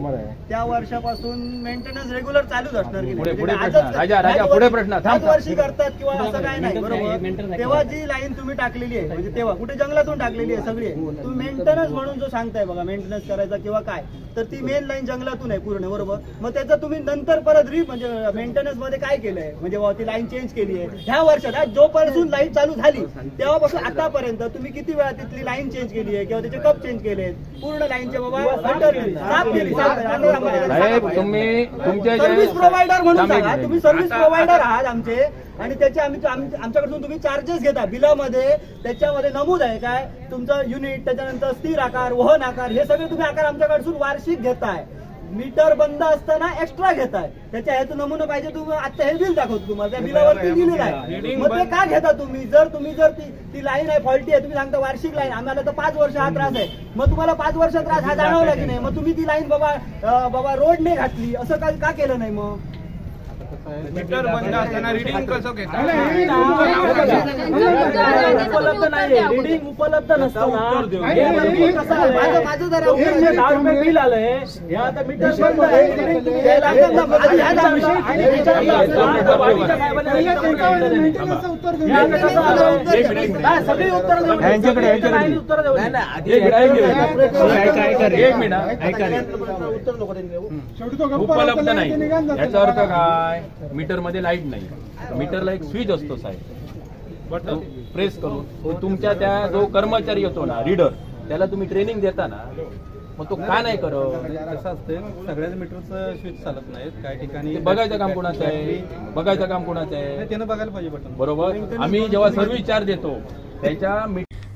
त्या वर्षापासून मेंटेनन्स रेग्युलर चालूच असणार की पुढे प्रश्न 5 वर्षी करतात किंवा असं काय नाही. बरोबर. तेव्हा जी लाईन तुम्ही टाकलेली आहे म्हणजे तेव्हा कुठे जंगलातून टाकलेली आहे सगळी. तुम्ही मेंटेनन्स म्हणून जो सांगताय बघा मेंटेनन्स करायचा किंवा काय, तर ती मेन लाईन जंगलातून आहे पूर्ण. बरोबर. मग त्याचं तुम्ही नंतर परत म्हणजे मेंटेनन्स मध्ये काय केलंय म्हणजे ती लाईन चेंज केली आहे. ह्या वर्षात जोपासून लाईट चालू झाली तेव्हापासून आतापर्यंत तुम्ही किती वेळा तिथली लाईन चेंज केली आहे किंवा त्याचे कप चेंज केले पूर्ण लाईनचे बाबा साफ केली. सर्व्हिस प्रोव्हायडर म्हणून सांगा. तुम्ही सर्व्हिस प्रोव्हायडर आहात आमचे आणि त्याचे आमच्याकडून तुम्ही चार्जेस घेता. बिलामध्ये त्याच्यामध्ये नमूद आहे काय तुमचं युनिट, त्याच्यानंतर स्थिर आकार, वहन आकार, हे सगळे तुम्ही आकार आमच्याकडून वार्षिक घेताय. मीटर बंद असताना एक्स्ट्रा घेताय. त्याच्या ह्याचं नमुना पाहिजे. तुम्ही आता हे बिल दाखवतो तुम्हाला त्या बिलावरती दिलेलं आहे. मग ते का घेता तुम्ही? जर ती लाईन आहे फॉल्टी आहे, तुम्ही सांगता वार्षिक लाईन आम्हाला तर 5 वर्ष हा त्रास आहे. मग तुम्हाला 5 वर्ष त्रास हा जाणवला की नाही? मग तुम्ही ती लाईन बाबा रोडने घातली असं का केलं नाही? मग मीटर बंद असताना रिडिंग कसं घेतात? उपलब्ध नाही. रिडिंग उपलब्ध नसतं. माझं जरा 10 रुपये बिल आलंय. हे आता मीटर बंद आहे. सगळी उत्तर उपलब्ध नाही याचा अर्थ काय? मीटर मध्ये लाईट नाही. मीटरला एक स्विच असतो साहेब, प्रेस करून तुमच्या त्या जो कर्मचारी येतो ना रीडर त्याला तुम्ही ट्रेनिंग देता ना, मग तो का नाही करत? कसं असतं सगळ्याच मीटरचं स्विच चालत नाहीत. काही ठिकाणी बघायचं काम कोणाचं आहे? बघायचं काम कोणाचं आहे? त्यानं बघायला पाहिजे बटन. बरोबर. आम्ही जेव्हा सर्व्हिस चार्ज देतो त्याच्या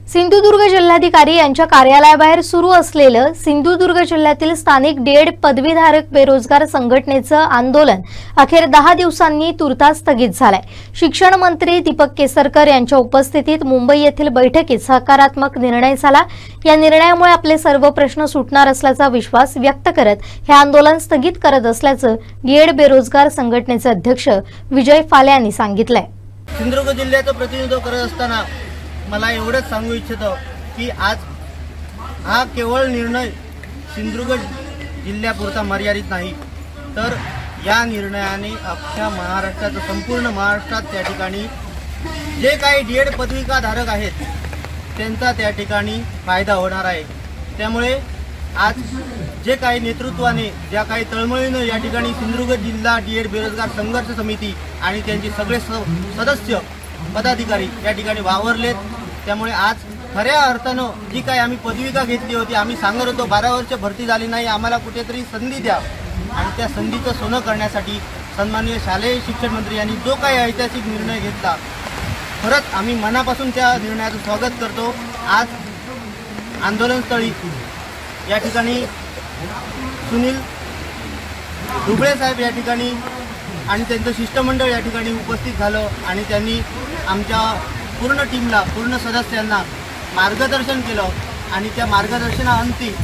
सिंधुदुर्ग जिल्हाधिकारी यांच्या कार्यालयाबाहेर सुरू असलेलं सिंधुदुर्ग जिल्ह्यातील स्थानिक डीएड पदवीधारक बेरोजगार संघटनेचं आंदोलन अखेर 10 दिवसांनी तुर्तास स्थगित झालंय. शिक्षण मंत्री दीपक केसरकर यांच्या उपस्थितीत मुंबई येथील बैठकीत सकारात्मक निर्णय झाला. या निर्णयामुळे आपले सर्व प्रश्न सुटणार असल्याचा विश्वास व्यक्त करत हे आंदोलन स्थगित करत असल्याचं डीएड बेरोजगार संघटनेचे अध्यक्ष विजय फाले यांनी सांगितलंय. सिंधुदुर्ग जिल्ह्याचं प्रतिनिधित्व करत असताना मला एवढंच सांगू इच्छितो की आज हा केवळ निर्णय सिंधुदुर्ग जिल्ह्यापुरता मर्यादित नाही, तर या निर्णयाने अख्ख्या महाराष्ट्राचं संपूर्ण महाराष्ट्रात त्या ठिकाणी जे काही DED पदविकाधारक आहेत त्यांचा त्या ठिकाणी फायदा होणार आहे। त्यामुळे आज जे काही नेतृत्वाने ज्या काही तळमळीनं या ठिकाणी सिंधुदुर्ग जिल्हा DED बेरोजगार संघर्ष समिती आणि त्यांचे सगळे सदस्य पदाधिकारी या ठिकाणी वावरलेत। त्यामुळे आज खऱ्या अर्थानं जी काही आम्ही पदविका घेतली होती, आम्ही सांगत होतो 12 वर्ष भरती झाली नाही, आम्हाला कुठेतरी संधी द्या, आणि त्या संधीचं सोनं करण्यासाठी सन्माननीय शालेय शिक्षण मंत्री यांनी जो काही ऐतिहासिक निर्णय घेतला, खरंच आम्ही मनापासून त्या निर्णयाचं स्वागत करतो। आज आंदोलनस्थळी या ठिकाणी सुनील दुबळे साहेब या ठिकाणी आणि त्यांचं शिष्टमंडळ या ठिकाणी उपस्थित झालं आणि त्यांनी आमच्या पूर्ण टीमला, पूर्ण सदस्यांना मार्गदर्शन केलं आणि त्या मार्गदर्शनाअंती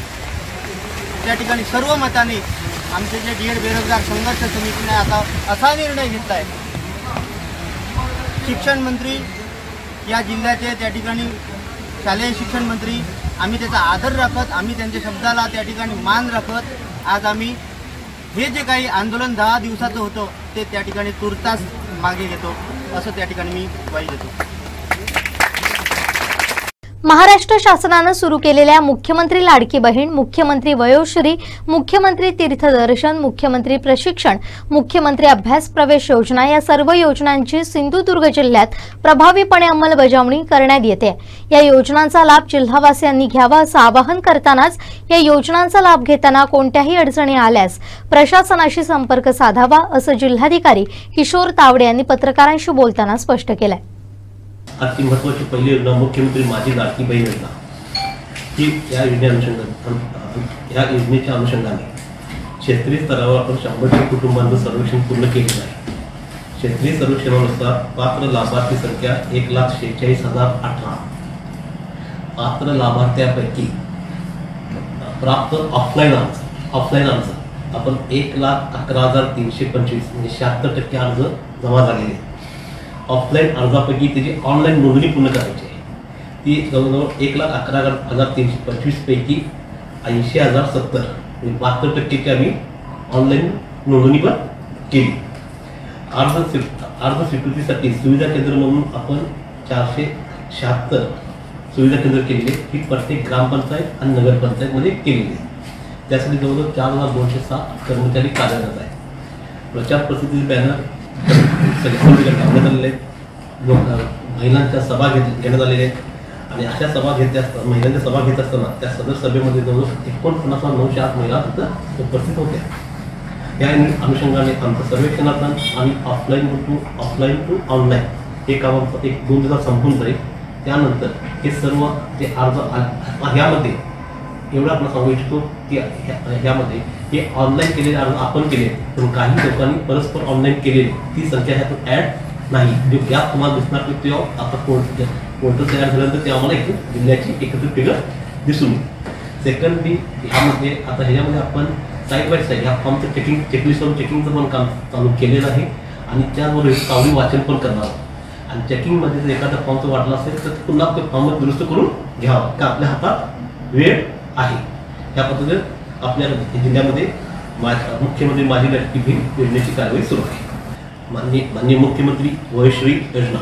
त्या ठिकाणी सर्व मताने आमचे जे DED बेरोजगार संघर्ष समितीने आता असा निर्णय घेतला आहे, शिक्षण मंत्री या जिल्ह्याचे त्या ठिकाणी शालेय शिक्षण मंत्री, आम्ही त्याचा आदर राखत, आम्ही त्यांच्या शब्दाला त्या ठिकाणी मान राखत आज आम्ही हे जे काही आंदोलन 10 दिवसाचं होतं ते त्या ठिकाणी तुर्तास मागे घेतो, असं त्या ठिकाणी मी ग्वाही देतो। महाराष्ट्र शासनाने सुरू केलेल्या मुख्यमंत्री लाडकी बहीण, मुख्यमंत्री वयोश्री, मुख्यमंत्री तीर्थदर्शन, मुख्यमंत्री प्रशिक्षण, मुख्यमंत्री अभ्यास प्रवेश योजना या सर्व योजनांची सिंधुदुर्ग जिल्ह्यात प्रभावीपणे अंमलबजावणी करण्यात येते। या योजनांचा लाभ जिल्हावासियांनी घ्यावा असं आवाहन करतानाच या योजनांचा लाभ घेताना कोणत्याही अडचणी आल्यास प्रशासनाशी संपर्क साधावा असं जिल्हाधिकारी किशोर तावडे यांनी पत्रकारांशी बोलताना स्पष्ट केलंय। आजची महत्त्वाची पहिली योजना मुख्यमंत्री माझी लाडकी बहीण योजना ही या योजनेच्या अनुषंगाने क्षेत्रीय स्तरावर आपण 100 कुटुंबांचं सर्वेक्षण पूर्ण केलेलं आहे। क्षेत्रीय सर्वेक्षणानुसार पात्र लाभार्थी संख्या 1,46,018। पात्र लाभार्थ्यापैकी प्राप्त ऑफलाईन अर्ज आपण 1,11,325 म्हणजे 76% अर्ज जमा झालेले। ऑफलाईन अर्जापैकी त्याची ऑनलाईन नोंदणी पूर्ण करायची आहे, ती जवळजवळ 1,11,325 पैकी 80,070 म्हणजे 72% आम्ही ऑनलाईन नोंदणी पण केली। अर्ज स्वीकृतीसाठी सुविधा केंद्र म्हणून आपण 476 सुविधा केंद्र केलेले, ही प्रत्येक ग्रामपंचायत आणि नगरपंचायतमध्ये केलेली आहे। त्यासाठी जवळजवळ 4,207 कर्मचारी कार्यरत आहेत। प्रचार प्रसिद्धी बॅनर लावण्यात आलेले आहेत, महिलांच्या सभा घेण्यात आलेल्या आहेत आणि अशा सभा महिलांच्या सभा घेत असताना त्या सदर सभेमध्ये जवळजवळ 49,908 महिला तिथं उपस्थित होत्या। या अनुषंगाने आमचं सर्वेक्षणातून आम्ही ऑफलाईन टू ऑनलाईन हे काम 1-2 दिवसात संपून जाईल। त्यानंतर हे सर्व जे अर्ज ह्यामध्ये एवढं आपण सांगू इच्छितो की ह्यामध्ये हे ऑनलाईन केलेले अर्ज आपण केले, पण काही लोकांनी परस्पर ऑनलाईन केलेले ती संख्या ह्यातून ॲड नाही। जो गॅप तुम्हाला दिसणार की ते आता पोर्टल तयार झाल्यानंतर ते आम्हाला एक जिल्ह्याची एकत्रित फिगर दिसून येईल। सेकंडली ह्यामध्ये ह्याच्यामध्ये आपण साईड बाय साईड ह्या फॉर्मचं चेकिंगचं पण काम चालू केलेलं आहे आणि त्याचबरोबर कावडी वाचन पण करणार आहोत। आणि चेकिंगमध्ये जर एखादा फॉर्मचं वाटलं असेल तर पुन्हा ते फॉर्म दुरुस्त करून घ्यावं का आपल्या हातात वेळ आहे। ह्या पद्धतीने आपल्या जिल्ह्यामध्ये मुख्यमंत्री माझी लाडकी बहीण योजनेची कारवाई सुरू आहे। माननीय मुख्यमंत्री वयश्री योजना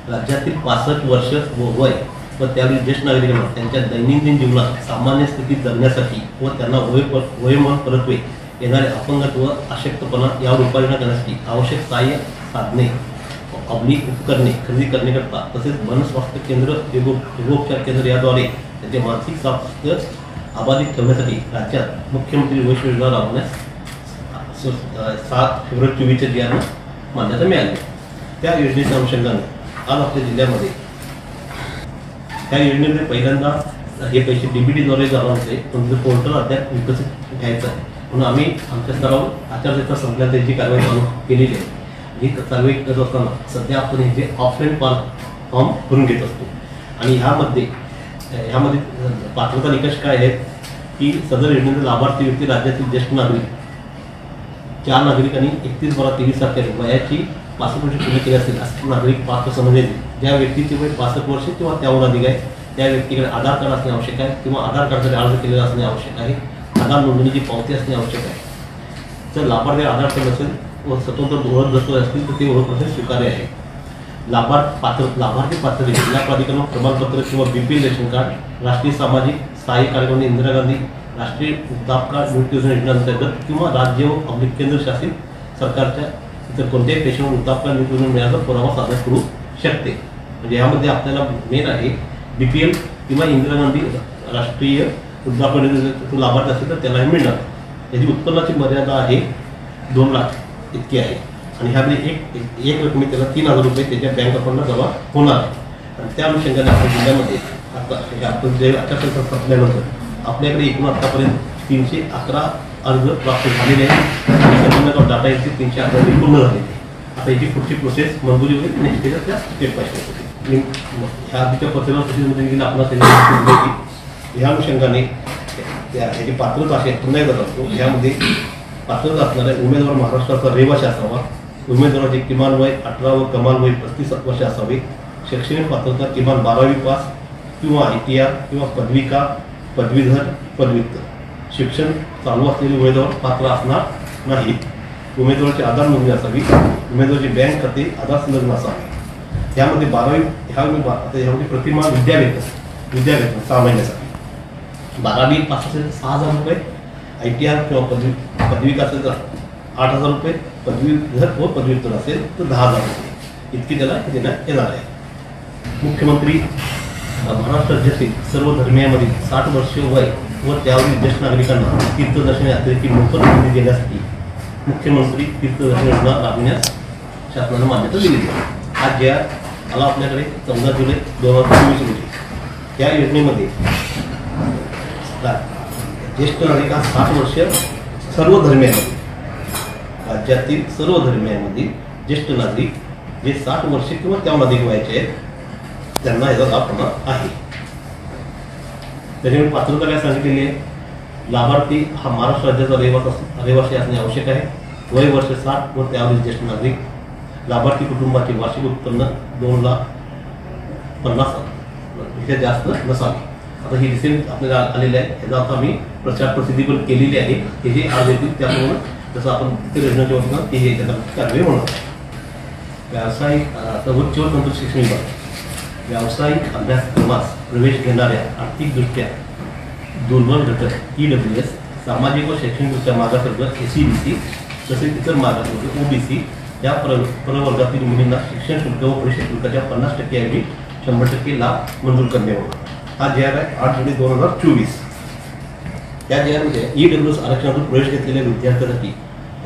राज्यातील 65 वर्ष वय व त्यावेळी ज्येष्ठ नागरिकांना त्यांच्या दैनंदिन जीवनात सामान्य स्थितीत जगण्यासाठी व त्यांना वयोमान परत्वे येणारे अपंगत्व, अशक्तपणा यावर उपाययोजना करण्यासाठी आवश्यक सहाय्य साधने, उपकरणे खरेदी करण्याकरता तसेच मनस्वास्थ्य केंद्र, योगोपचार केंद्र याद्वारे त्यांचे मानसिक स्वास्थ्य अबाधित ठेवण्यासाठी राज्यात मुख्यमंत्री वयश्री योजना राबवण्यास 7 फेब्रुवारी 2024 यांना मान्यता मिळाली। त्या योजनेच्या अनुषंगाने आज आपल्या जिल्ह्यामध्ये त्या योजनेमध्ये पहिल्यांदा हे पैसे DBTद्वारे जमा होते, पण पोर्टल अद्याप विकसित घ्यायचं आहे म्हणून आम्ही आमच्या स्तरावर आचारसंहिता संपल्यानंतर त्याची कारवाई चालू केलेली आहे। ही कारवाई करत असताना सध्या आपण हे ऑफलाईन फॉर्म भरून घेत असतो आणि ह्यामध्ये पात्रता निकष काय आहेत की सदर योजनेचे लाभार्थी व्यक्ती राज्यातील ज्येष्ठ नागरिक 4 नागरिकांनी 31/12/23 तारखेला वयाची 65 वर्ष पूर्ण केली असेल असे नागरिक पात्र समजले। ज्या व्यक्तीचे वय 65 वर्ष किंवा त्यावर अधिक आहे त्या व्यक्तीकडे आधार कार्ड असणे आवश्यक आहे किंवा आधार कार्डसाठी अर्ज केलेला असणे आवश्यक आहे, आधार नोंदणीची पावती असणे आवश्यक आहे। जर लाभार्थी आधार कार्ड असेल व स्वतंत्र ओळख दस्तऐवज असतील तर ते ओळखपत्र स्वीकार्य आहे। लाभार्थी पात्र जिल्हा प्राधिकरण प्रमाणपत्र किंवा BPL रेशन कार्ड, राष्ट्रीय सामाजिक सहाय्य कार्यक्रम इंदिरा गांधी राष्ट्रीय वृद्धापकाळ मृत्यू योजनेअंतर्गत किंवा राज्य व केंद्र शासित सरकारच्या इतर कोणत्याही पेशंट वृद्धापकाळ मृत्यू योजना मिळाला पुरावा सादर करू शकते. म्हणजे यामध्ये आपल्याला मेन आहे BPL किंवा इंदिरा गांधी राष्ट्रीय वृद्धापकाळ योजनेचा लाभार्थी असेल तर त्यालाही मिळणार. याची उत्पन्नाची मर्यादा आहे 2 लाख इतकी आहे आणि ह्यामध्ये एक रकमी त्याला 3,000 रुपये त्याच्या बँक अकाउंटला जमा होणार आहे. आणि त्या अनुषंगाने आपल्या जिल्ह्यामध्ये आपण जे आचारसंहिता संपल्यानंतर आपल्याकडे एकूण आतापर्यंत 311 अर्ज प्राप्त झालेले आहेत. डाटा यांचे 311 पूर्ण झालेले. आता याची पुढची प्रोसेस मंजुरी होईल आणि त्याच्या स्टेप बाय स्टेप होईल. ह्या आधीच्या पत्रव्यवहार प्रोसेसमध्ये आपल्याला ह्या अनुषंगाने याची पात्रता अशी पुन्हा एकदा असतो. यामध्ये पात्रता असणाऱ्या उमेदवार महाराष्ट्राचा रहिवासी असावा, उमेदवाराचे किमान वय 18 व कमाल वय 35 वर्ष असावे, शैक्षणिक पात्रता किमान 12वी पास किंवा ITR किंवा पदविका, पदवीधर, पदव्युत्तर, शिक्षण चालू असलेले उमेदवार पात्र असणार नाहीत. उमेदवाराची आधार नोंदणी असावी, उमेदवाराची बँक खाते आधार संलग्न असावे. यामध्ये 12वी ह्यामध्ये प्रतिमान विद्यावेतन 6 महिन्यासाठी, 12वी पास असेल तर 6,000 रुपये, ITR किंवा पदविका असेल तर 8,000 रुपये, पदवीधर व पदव्युत्तर असेल तर 10,000 रुपये इतकी त्याला देण्यात येणार आहे. मुख्यमंत्री महाराष्ट्र राज्यातील सर्व धर्मियांमधील 60 वर्ष वय व त्यावरील ज्येष्ठ नागरिकांना तीर्थदर्शन यात्रेची मोफत संधी देण्यासाठी मुख्यमंत्री तीर्थदर्शन योजना राबविण्यास शासनाने मान्यता दिली आहे. आज ज्या आला आपल्याकडे 14 जुलै 2024 रोजी या योजनेमध्ये ज्येष्ठ नागरिक 60 वर्ष सर्व धर्मियांमध्ये राज्यातील सर्व धर्मियांमध्ये ज्येष्ठ नागरिक जे 60 वर्ष किंवा त्याहून अधिक वयाचे आहेत त्यांना याचा लाभ होणार आहे. त्याच्यामुळे पात्रता काय सांगितलेली आहे, लाभार्थी हा महाराष्ट्र राज्याचा रहिवासी असणे आवश्यक आहे. वय वर्ष 60 व त्यावरील ज्येष्ठ नागरिक. लाभार्थी कुटुंबाचे वार्षिक उत्पन्न 2,50,000 पेक्षा जास्त नसावे. आता ही रिसेंट आपल्याला आलेले आहे, याचा आता आम्ही प्रचार प्रसिद्धी पण केलेली आहे. हे जे आज येतील त्यामुळे जसं आपण तिथे योजनेच्या वतीनं ते हे कार्यवाही होणार. व्यावसायिक उच्च व तंत्र शिक्षण विभाग व्यावसायिक अभ्यासक्रमास प्रवेश घेणाऱ्या आर्थिकदृष्ट्या दुर्बल घटक EWS, सामाजिक व शैक्षणिकदृष्ट्या मागासवर्ग SC/BC तसेच इतर मागासवर्ग OBC या प्रवर्गातील मुलींना शिक्षण शुल्क व परीक्षा शुल्काच्या 50% ऐवजी 100% लाभ मंजूर करण्यावर हा JR आहे 8 जुलै 2024. या JR-मध्ये EWS आरक्षणातून प्रवेश घेतलेल्या विद्यार्थ्यांसाठी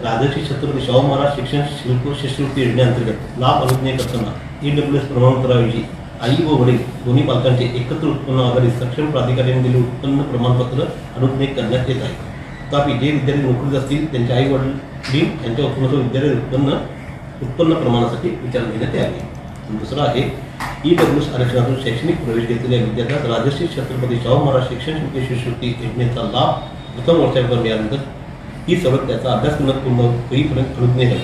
राजर्षी छत्रपती शाहू महाराज शिक्षण शुल्क शिष्यवृत्ती योजनेअंतर्गत लाभ अनुज्ञेय करताना EWS प्रमाणपत्राऐवजी आई व वडील दोन्ही पालकांचे एकत्र उत्पन्न आधारित सक्षम प्राधिकाऱ्याने दिलेले उत्पन्न प्रमाणपत्र अनुज्ञेय करण्यात येत आहे. तथापि जे विद्यार्थी नोकरीत असतील त्यांचे आई वडील यांच्या उत्पन्नाचं विद्यार्थी उत्पन्न प्रमाणासाठी विचार घेण्यात यावे. दुसरा आहे EWS आरक्षणातून शैक्षणिक प्रवेश घेतलेल्या विद्यार्थ्यास राजर्षी छत्रपती शाहू महाराज शिक्षण शुल्क शिष्यवृत्ती योजनेचा लाभ प्रथम वर्षापर्यंत मिळाल्यानंतर ही सवलत त्याचा अभ्यासक्रमात पूर्ण होईपर्यंत अनुज्ञेय आहे.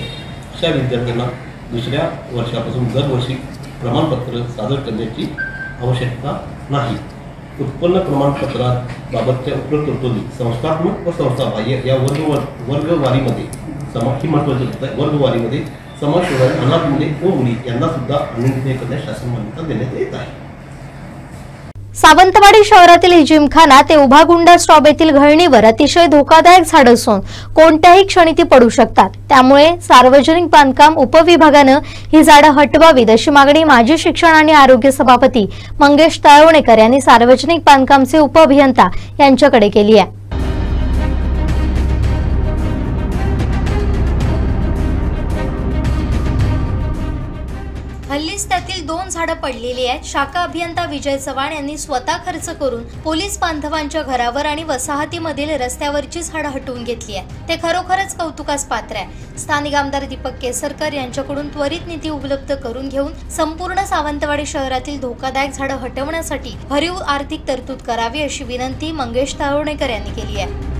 अशा विद्यार्थ्यांना दुसऱ्या वर्षापासून दरवर्षी प्रमाणपत्र सादर करण्याची आवश्यकता नाही. उत्पन्न प्रमाणपत्राबाबतच्या उपरोक्त तरतुदी संस्थात्मक व संस्थाबाह्य या वर्गवारीमध्ये ही महत्त्वाची वर्गवारीमध्ये समाज होणाऱ्या अनाथ मुले व मुली यांना सुद्धा अनुज्ञेय करण्यास शासन मान्यता देण्यात येत आहे. सावंतवाडी शहरातील ही जिमखाना ते उभा गुंडा स्टॉप येथील घळणीवर अतिशय धोकादायक झाडं असून कोणत्याही क्षणी ती पडू शकतात. त्यामुळे सार्वजनिक बांधकाम उपविभागानं ही झाडं हटवावीत अशी मागणी माजी शिक्षण आणि आरोग्य सभापती मंगेश तळवणेकर यांनी सार्वजनिक बांधकामचे उपअभियंता यांच्याकडे केली आहे. हल्लीच त्यातील 2 झाडं पडलेली आहेत. शाखा अभियंता विजय चव्हाण यांनी स्वतः खर्च करून पोलीस बांधवांच्या घरावर आणि वसाहतीमधील रस्त्यावरची झाडं हटवून घेतली आहे. ते खरोखरच कौतुकास पात्र आहे. स्थानिक आमदार दीपक केसरकर यांच्याकडून त्वरित निधी उपलब्ध करून घेऊन संपूर्ण सावंतवाडी शहरातील धोकादायक झाडं हटवण्यासाठी भरीव आर्थिक तरतूद करावी अशी विनंती मंगेश तळवणेकर यांनी केली आहे.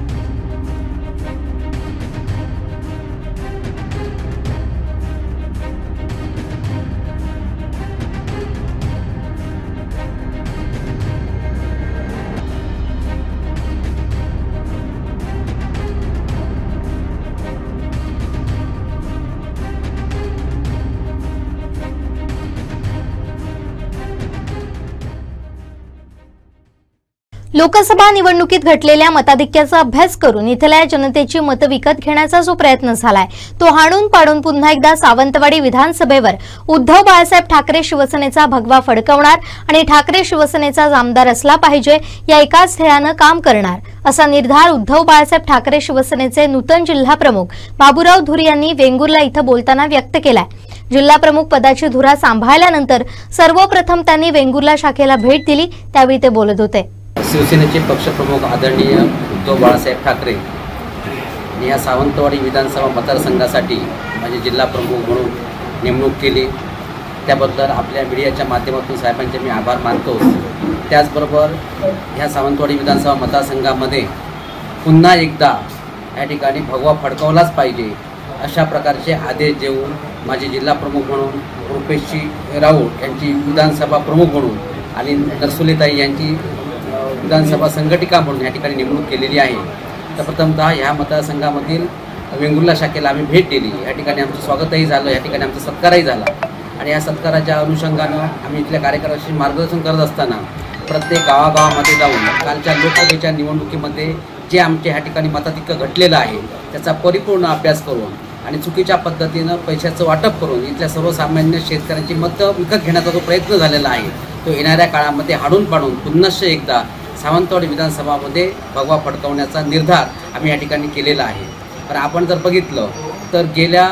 लोकसभा निवडणुकीत घटलेल्या मताधिक्याचा अभ्यास करून इथल्या जनतेची मतं विकत घेण्याचा जो प्रयत्न झालाय तो हाणून पाडून पुन्हा एकदा सावंतवाडी विधानसभेवर उद्धव बाळासाहेब ठाकरे शिवसेनेचा भगवा फडकवणार आणि ठाकरे शिवसेनेचा आमदार असला पाहिजे या एकाच ध्येयानं काम करणार असा निर्धार उद्धव बाळासाहेब ठाकरे शिवसेनेचे नूतन जिल्हा प्रमुख बाबूराव धुरी यांनी वेंगुर्ला इथं बोलताना व्यक्त केलाय। जिल्हा प्रमुख पदाची धुरा सांभाळल्यानंतर सर्वप्रथम त्यांनी वेंगुर्ला शाखेला भेट दिली, त्यावेळी ते बोलत होते। शिवसेनेचे पक्षप्रमुख आदरणीय उद्धव बाळासाहेब ठाकरे यांनी या सावंतवाडी विधानसभा मतदारसंघासाठी माझे जिल्हा प्रमुख म्हणून नेमणूक केली, त्याबद्दल आपल्या मीडियाच्या माध्यमातून साहेबांचे मी आभार मानतो। त्याचबरोबर ह्या सावंतवाडी विधानसभा मतदारसंघामध्ये पुन्हा एकदा या ठिकाणी भगवा फडकवलाच पाहिजे अशा प्रकारचे आदेश देऊन माझे जिल्हा प्रमुख म्हणून रुपेशजी राऊत यांची विधानसभा प्रमुख म्हणून आणि नरसुलेताई यांची विधानसभा संघटिका म्हणून या ठिकाणी नेमणूक केलेली आहे। तर प्रथमतः ह्या मतदारसंघामधील वेंगुर्ला शाखेला आम्ही भेट दिली, या ठिकाणी आमचं स्वागतही झालं, या ठिकाणी आमचा सत्कारही झाला आणि या सत्काराच्या अनुषंगानं आम्ही इथल्या कार्यकर्त्यांशी मार्गदर्शन करत असताना प्रत्येक गावागावामध्ये जाऊन कालच्या लोकसभेच्या निवडणुकीमध्ये जे आमच्या ह्या ठिकाणी मताधिक्य घटलेलं आहे त्याचा परिपूर्ण अभ्यास करून आणि चुकीच्या पद्धतीनं पैशाचं वाटप करून इथल्या सर्वसामान्य शेतकऱ्यांची मतं विकत घेण्याचा जो प्रयत्न झालेला आहे तो येणाऱ्या काळामध्ये हाडून पाडून पुन्हा एकदा सावंतवाडी विधानसभामध्ये भगवा फडकवण्याचा निर्धार आम्ही या ठिकाणी केलेला आहे। पण आपण जर बघितलं तर गेल्या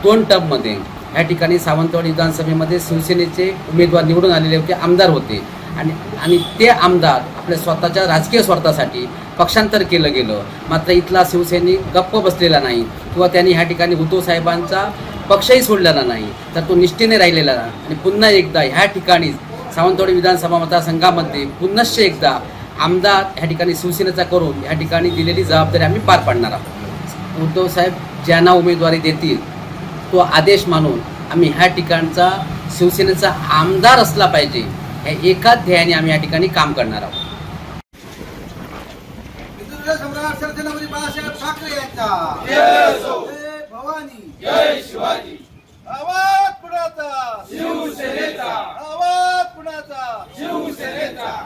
2 टर्ममध्ये या ठिकाणी सावंतवाडी विधानसभेमध्ये शिवसेनेचे उमेदवार निवडून आलेले होते, आमदार होते आणि ते आमदार आपल्या स्वतःच्या राजकीय स्वार्थासाठी पक्षांतर केलं गेलं। मात्र इथला शिवसैनिक गप्प बसलेला नाही किंवा त्यांनी ह्या ठिकाणी उद्धव साहेबांचा पक्षही सोडलेला नाही, तर तो निष्ठेने राहिलेला आणि पुन्हा एकदा ह्या ठिकाणी सावंतवाडी विधानसभा मतदारसंघामध्ये पुन्हा एकदा आमदार ह्या ठिकाणी शिवसेनेचा करून ह्या ठिकाणी दिलेली जबाबदारी आम्ही पार पाडणार आहोत। उद्धव साहेब ज्यांना उमेदवारी देतील तो आदेश मानून आम्ही ह्या ठिकाणचा शिवसेनेचा आमदार असला पाहिजे ह्या एकाच ध्येयाने आम्ही या ठिकाणी काम करणार आहोत। सम्राट छत्रपती बाळासाहेब ठाकरे यांचा जय असो, जय भवानी, जय शिवाजी। आवाज कुणाचा? शिवसेनेचा। आवाज कुणाचा? शिवसेनेचा।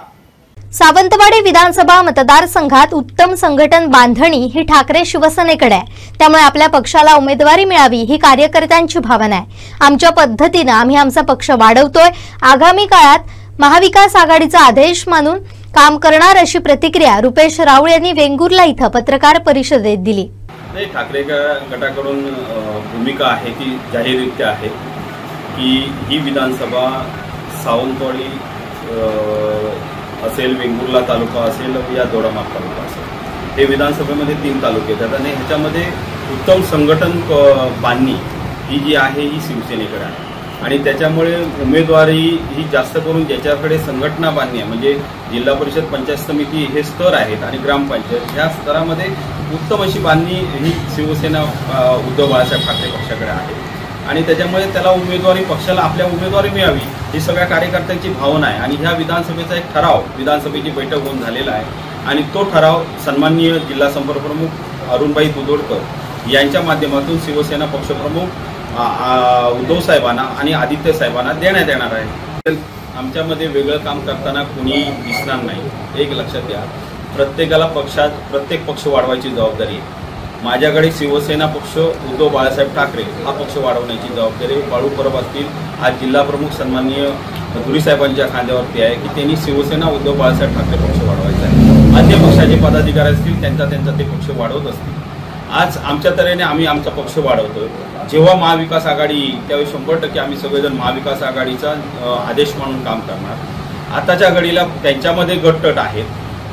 सावंतवाडी विधानसभा मतदारसंघात उत्तम संघटन बांधणी ही ठाकरे शिवसेनेकडे आहे, त्यामुळे आपल्या पक्षाला उमेदवारी मिळावी ही कार्यकर्त्यांची भावना आहे। आमच्या पद्धतीनं आम्ही आमचा पक्ष वाढवतोय, आगामी काळात महाविकास आघाडीचा आदेश मानून काम करणार अशी प्रतिक्रिया रुपेश राऊळ यांनी वेंगुर्ला इथं पत्रकार परिषदेत दिली। नाही, ठाकरे गटाकडून भूमिका आहे ती जाहीररित्या आहे की ही विधानसभा सावंतवाडी असेल, वेंगुर्ला तालुका असेल या दोडामार्ग तालुका असेल, हे विधानसभेमध्ये 3 तालुके आहेत आणि ह्याच्यामध्ये उत्तम संघटन बांधणी ही जी आहे ही शिवसेनेकडे आहे आणि त्याच्यामुळे उमेदवारी ही जास्त करून ज्याच्याकडे संघटना बांधणी आहे म्हणजे जिल्हा परिषद, पंचायत समिती हे स्तर आहेत आणि ग्रामपंचायत ह्या स्तरामध्ये उत्तम अशी बांधणी ही शिवसेना उद्धव बाळासाहेब ठाकरे पक्षाकडे आहे आणि त्याच्यामुळे त्याला उमेदवारी, पक्षाला आपल्या उमेदवारी मिळावी ही सगळ्या कार्यकर्त्यांची भावना आहे आणि ह्या विधानसभेचा एक ठराव, विधानसभेची बैठक होऊन झालेला आहे आणि तो ठराव सन्माननीय जिल्हा संपर्कप्रमुख अरुणभाई दुधोडकर यांच्या माध्यमातून शिवसेना पक्षप्रमुख उद्धव साहेबांना आणि आदित्य साहेबांना देण्यात येणार आहे। आमच्यामध्ये वेगळं काम करताना कुणी दिसणार नाही, एक लक्षात घ्या। प्रत्येकाला प्रत्येक पक्ष वाढवायची जबाबदारी आहे। माझ्याकडे शिवसेना पक्ष, उद्धव बाळासाहेब ठाकरे हा पक्ष वाढवण्याची जबाबदारी बाळू परब असतील, आज जिल्हा प्रमुख सन्माननीय धुरी साहेबांच्या खांद्यावरती आहे की त्यांनी शिवसेना उद्धव बाळासाहेब ठाकरे पक्ष वाढवायचा आहे। अन्य पक्षाचे पदाधिकारी असतील त्यांचा ते पक्ष वाढवत असतील। आज आमच्या तऱ्हेने आम्ही आमचा पक्ष वाढवतोय। जेव्हा महाविकास आघाडी येईल त्यावेळी 100% आम्ही सगळेजण महाविकास आघाडीचा आदेश म्हणून काम करणार। आताच्या घडीला त्यांच्यामध्ये गटतट आहेत,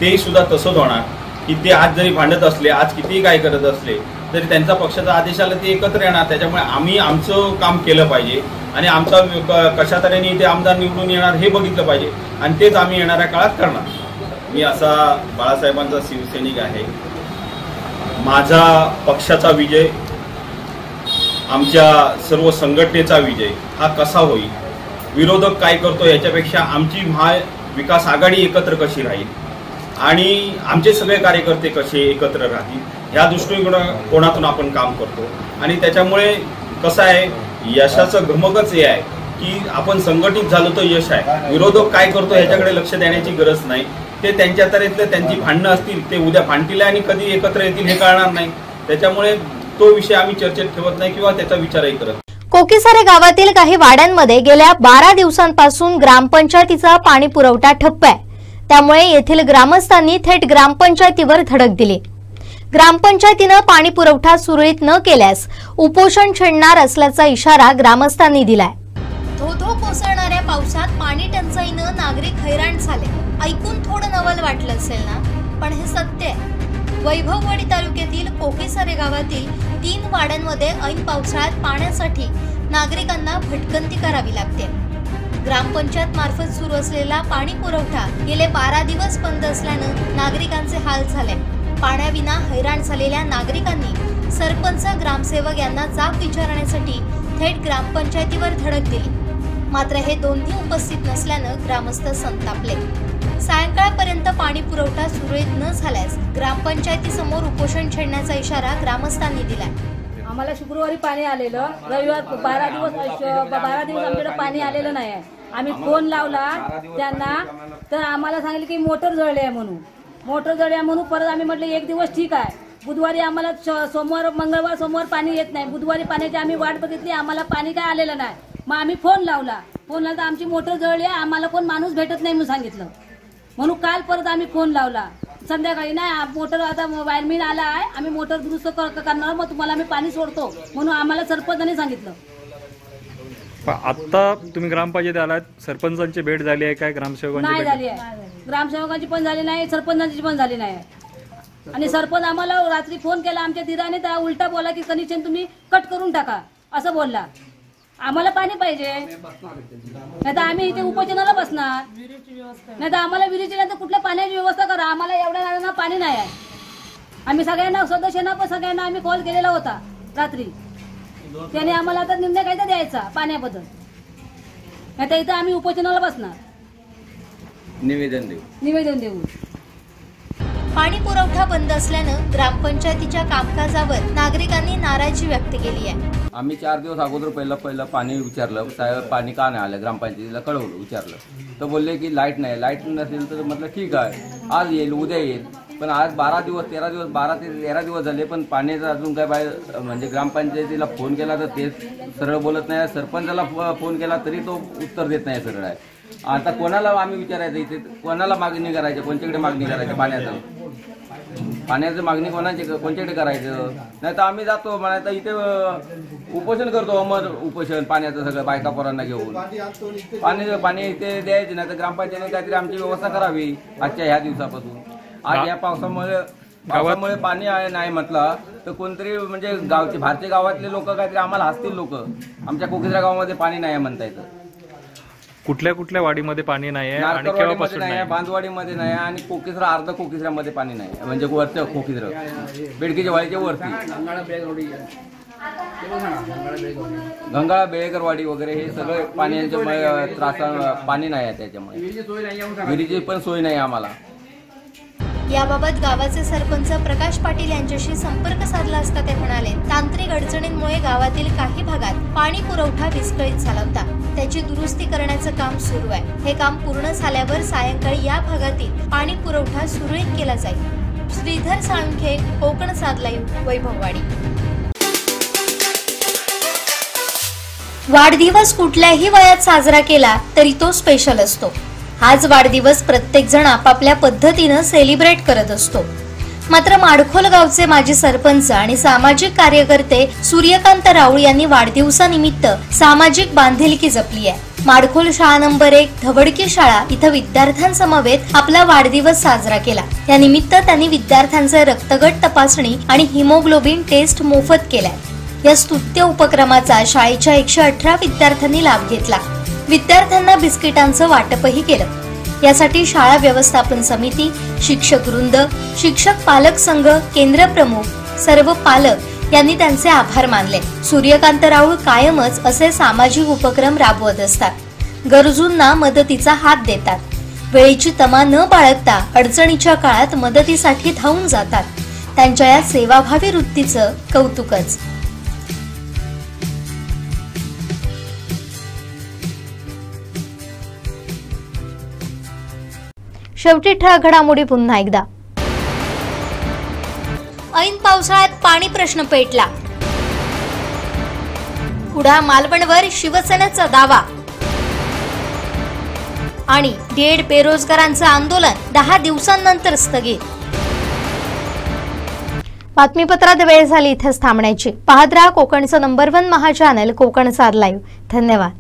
तेही सुद्धा तसंच होणार की ते आज जरी भांडत असले, आज कितीही काय करत असले तरी त्यांचा पक्षाचा आदेश आला ते एकत्र येणार। त्याच्यामुळे आम्ही आमचं काम केलं पाहिजे आणि आमचा कशा तऱ्हेने ते आमदार निवडून येणार हे बघितलं पाहिजे आणि तेच आम्ही येणाऱ्या काळात करणार। मी असा बाळासाहेबांचा शिवसैनिक आहे। माझा पक्षाचा विजय, आमच्या सर्व संघटनेचा विजय हा कसा होईल, विरोधक काय करतो याच्यापेक्षा आमची महाविकास आघाडी एकत्र कशी राहील आणि आमचे सगळे कार्यकर्ते कसे एकत्र राहतील ह्या दृष्टिकोनातून आपण काम करतो आणि त्याच्यामुळे कसं आहे, यशाचं गमकच हे आहे की आपण संघटित झालो तर यश आहे। विरोधक काय करतो ह्याच्याकडे लक्ष देण्याची गरज नाही। ते त्यांच्या तऱ्हेतलं त्यांची भांडणं असतील ते उद्या भांडतील आणि कधी एकत्र येतील हे कळणार नाही. त्याच्यामुळे तो विषय आम्ही चर्चेत ठेवत नाही किंवा त्याचा विचारही करत नाही. कोकीसारे गावातील काही वाड्यांमध्ये गेल्या 12 दिवसांपासून ग्रामपंचायतीचा पाणी पुरवठा ठप्प आहे. त्यामुळे येथील ग्रामस्थांनी थेट ग्रामपंचायतीवर धडक दिली. ग्रामपंचायतीनं पाणी पुरवठा सुरळीत न केल्यास उपोषण छेडणार असल्याचा इशारा ग्रामस्थांनी दिलाय. धो-धो कोसळणाऱ्या पावसात पाणी टंचाईनं नागरिक हैराण झाले. ऐकून थोडं नवल वाटलं असेल ना, पण हे सत्य आहे. वैभववाडी तालुक्यातील कोकीसारे गावातील 3 वाड्यांमध्ये ऐन पावसाळ्यात पाण्यासाठी नागरिकांना भटकंती करावी लागते. ग्रामपंचायत मार्फत सुरू असलेला पाणी पुरवठा गेले 12 दिवस बंद असल्यानं नागरिकांचे हाल झाले. पाण्याविना हैराण झालेल्या नागरिकांनी सरपंच, ग्रामसेवक यांना जाब विचारण्यासाठी थेट ग्रामपंचायतीवर धडक दिली. मात्र हे दोन्ही उपस्थित नसल्यानं ग्रामस्थ संतापले. सायंकाळपर्यंत पाणी पुरवठा सुरळीत न झाल्यास ग्रामपंचायतीसमोर उपोषण छेडण्याचा इशारा ग्रामस्थांनी दिलाय. आम्हाला शुक्रवारी पाणी आलेलं, रविवार 12 दिवस आमच्याकडे पाणी आलेलं नाही आहे. आम्ही फोन लावला त्यांना, तर आम्हाला सांगितलं की मोटर जळली आहे म्हणून. मोटर जळली आहे म्हणून परत आम्ही म्हटलं एक दिवस ठीक आहे. बुधवारी आम्हाला सोमवार, मंगळवार, सोमवार पाणी येत नाही. बुधवारी पाण्याची आम्ही वाट बघितली, आम्हाला पाणी काय आलेलं नाही. मग आम्ही फोन लावला तर आमची मोटर जळली आहे, आम्हाला कोण माणूस भेटत नाही म्हणून सांगितलं. म्हणून काल परत आम्ही फोन लावला संध्याकाळी, नाही मोटर आता वायरमॅन आला आहे, आम्ही मोटर दुरुस्त करणार, मग तुम्हाला आम्ही पाणी सोडतो म्हणून आम्हाला सरपंचाने सांगितलं. आता तुम्ही ग्रामपंचायत आलात, सरपंचांची भेट झाली आहे काय? ग्रामसेवकांची नाही झाली आहे. ग्रामसेवकांची पण झाली नाही, सरपंचांची पण झाली नाही. आणि सरपंच आम्हाला रात्री फोन केला आमच्या धीराने, त्या उलटा बोला की कनेक्शन तुम्ही कट करून टाका असं बोलला. आम्हाला पाणी पाहिजे, नाही तर आम्ही इथे उपोषणाला बसणार. नाही तर आम्हाला विहिरीची नाही तर कुठल्या पाण्याची व्यवस्था करा. आम्हाला एवढ्या नाळांना पाणी नाही आहे. आम्ही सगळ्यांना, सदस्यांना पण सगळ्यांना आम्ही कॉल केलेला होता रात्री. त्याने आम्हाला आता निर्णय काहीतरी द्यायचा पाण्याबद्दल, नाही तर इथं आम्ही उपोषणाला बसणार, निवेदन देऊ. पाणी पुरवठा बंद असल्यानं ग्रामपंचायतीच्या कामकाजावर नागरिकांनी नाराजी व्यक्त केली आहे. आम्ही 4 दिवस अगोदर पहिलं पाणी विचारलं, साहेब पाणी का नाही आलं, ग्रामपंचायतीला कळवलं, विचारलं तर बोलले की लाईट नाही. लाईट नसेल तर म्हटलं ठीक आहे, आज येईल, उद्या येईल. पण आज 12 दिवस 12 ते 13 दिवस झाले, पण पाण्याचं अजून काय बाहेर म्हणजे ग्रामपंचायतीला फोन केला तर ते सरळ बोलत नाही. सरपंचाला फोन केला तरी तो उत्तर देत नाही सरळ आहे. आता कोणाला आम्ही विचारायचं, इथे कोणाला मागणी करायची, कोणच्याकडे मागणी करायची पाण्याचं मागणी कोणच्याकडे करायचं. नाही तर आम्ही जातो म्हणायचं इथे उपोषण करतो, अमर उपोषण पाण्याचं सगळं बायका पोरांना घेऊन. पाणी इथे द्यायचे, नाही तर ग्रामपंचायतीने काहीतरी आमची व्यवस्था करावी आजच्या ह्या दिवसापासून. आज या पावसामुळे पाणी नाही म्हटलं तर कोणतरी म्हणजे गावचे भारतीय गावातले लोक काहीतरी आम्हाला हसतील. लोक आमच्या कोकीसरा गावामध्ये पाणी नाही म्हणता येतं. कुठल्या वाडीमध्ये पाणी नाही आहे आणि केव्हापासून नाही? बांधवाडीमध्ये नाही आणि कोकीसरा अर्ध कोकीसऱ्यामध्ये पाणी नाही, म्हणजे वरचं कोकीसरा बेडकीच्या वाडीच्या वरती गंगाळा बेळेकरवाडी वगैरे हे सगळं पाण्याच्या त्रासा पाणी नाही आहे. त्याच्यामुळे विहिरीची पण सोय नाही आम्हाला. याबाबत गावाचे सरपंच प्रकाश पाटील यांच्याशी संपर्क साधला असता ते म्हणाले, तांत्रिक अडचणींमुळे गावातील काही भागात पाणी पुरवठा विस्कळीत झाला होता. त्याची दुरुस्ती करण्याचं काम सुरू आहे. हे काम पूर्ण झाल्यावर सायंकाळी या भागातील पाणी पुरवठा सुरळीत केला जाईल. श्रीधर साळुंखे, कोकण सात लाईव्ह, वैभववाडी. वाढदिवस कुठल्याही वयात साजरा केला तरी तो स्पेशल असतो. हाच वाढदिवस प्रत्येक जण आपापल्या पद्धतीनं सेलिब्रेट करत असतो. मात्र माडखोल गावचे माजी सरपंच आणि सामाजिक कार्यकर्ते सूर्यकांत राऊळ यांनी वाढदिवसानिमित्त सामाजिक बांधिलकी जपली आहे. माडखोल शाळा नंबर 1 धवडकी शाळा इथं विद्यार्थ्यांसमवेत आपला वाढदिवस साजरा केला. या निमित्त त्यांनी विद्यार्थ्यांचे रक्तगट तपासणी आणि हिमोग्लोबिन टेस्ट मोफत केलाय. या स्तुत्य उपक्रमाचा शाळेच्या 118 विद्यार्थ्यांनी लाभ घेतला. विद्यार्थ्यांना बिस्किटांचं वाटपही केलं. यासाठी शाळा व्यवस्थापन समिती, शिक्षक वृंद, शिक्षक पालक संघ, केंद्र प्रमुख, सर्व पालक यांनी त्यांचे आभार मानले. सूर्यकांत राऊळ कायमच असे सामाजिक उपक्रम राबवत असतात. गरजूंना मदतीचा हात देतात. वेळेची तमा न बाळगता अडचणीच्या काळात मदतीसाठी धावून जातात. त्यांच्या या सेवाभावी वृत्तीचं कौतुकच. शेवटी ठळक घडामोडी पुन्हा एकदा. ऐन पावसाळ्यात पाणी प्रश्न पेटला. कुडाळ मालवणवर शिवसेनेचा दावा. आणि डीएड बेरोजगारांचं आंदोलन 10 दिवसांनंतर स्थगित. बातमीपत्रात वेळ झाली इथेच थांबण्याची. पाहत रहा कोकणचं नंबर 1 महा चॅनल कोकण सार लाईव्ह. धन्यवाद.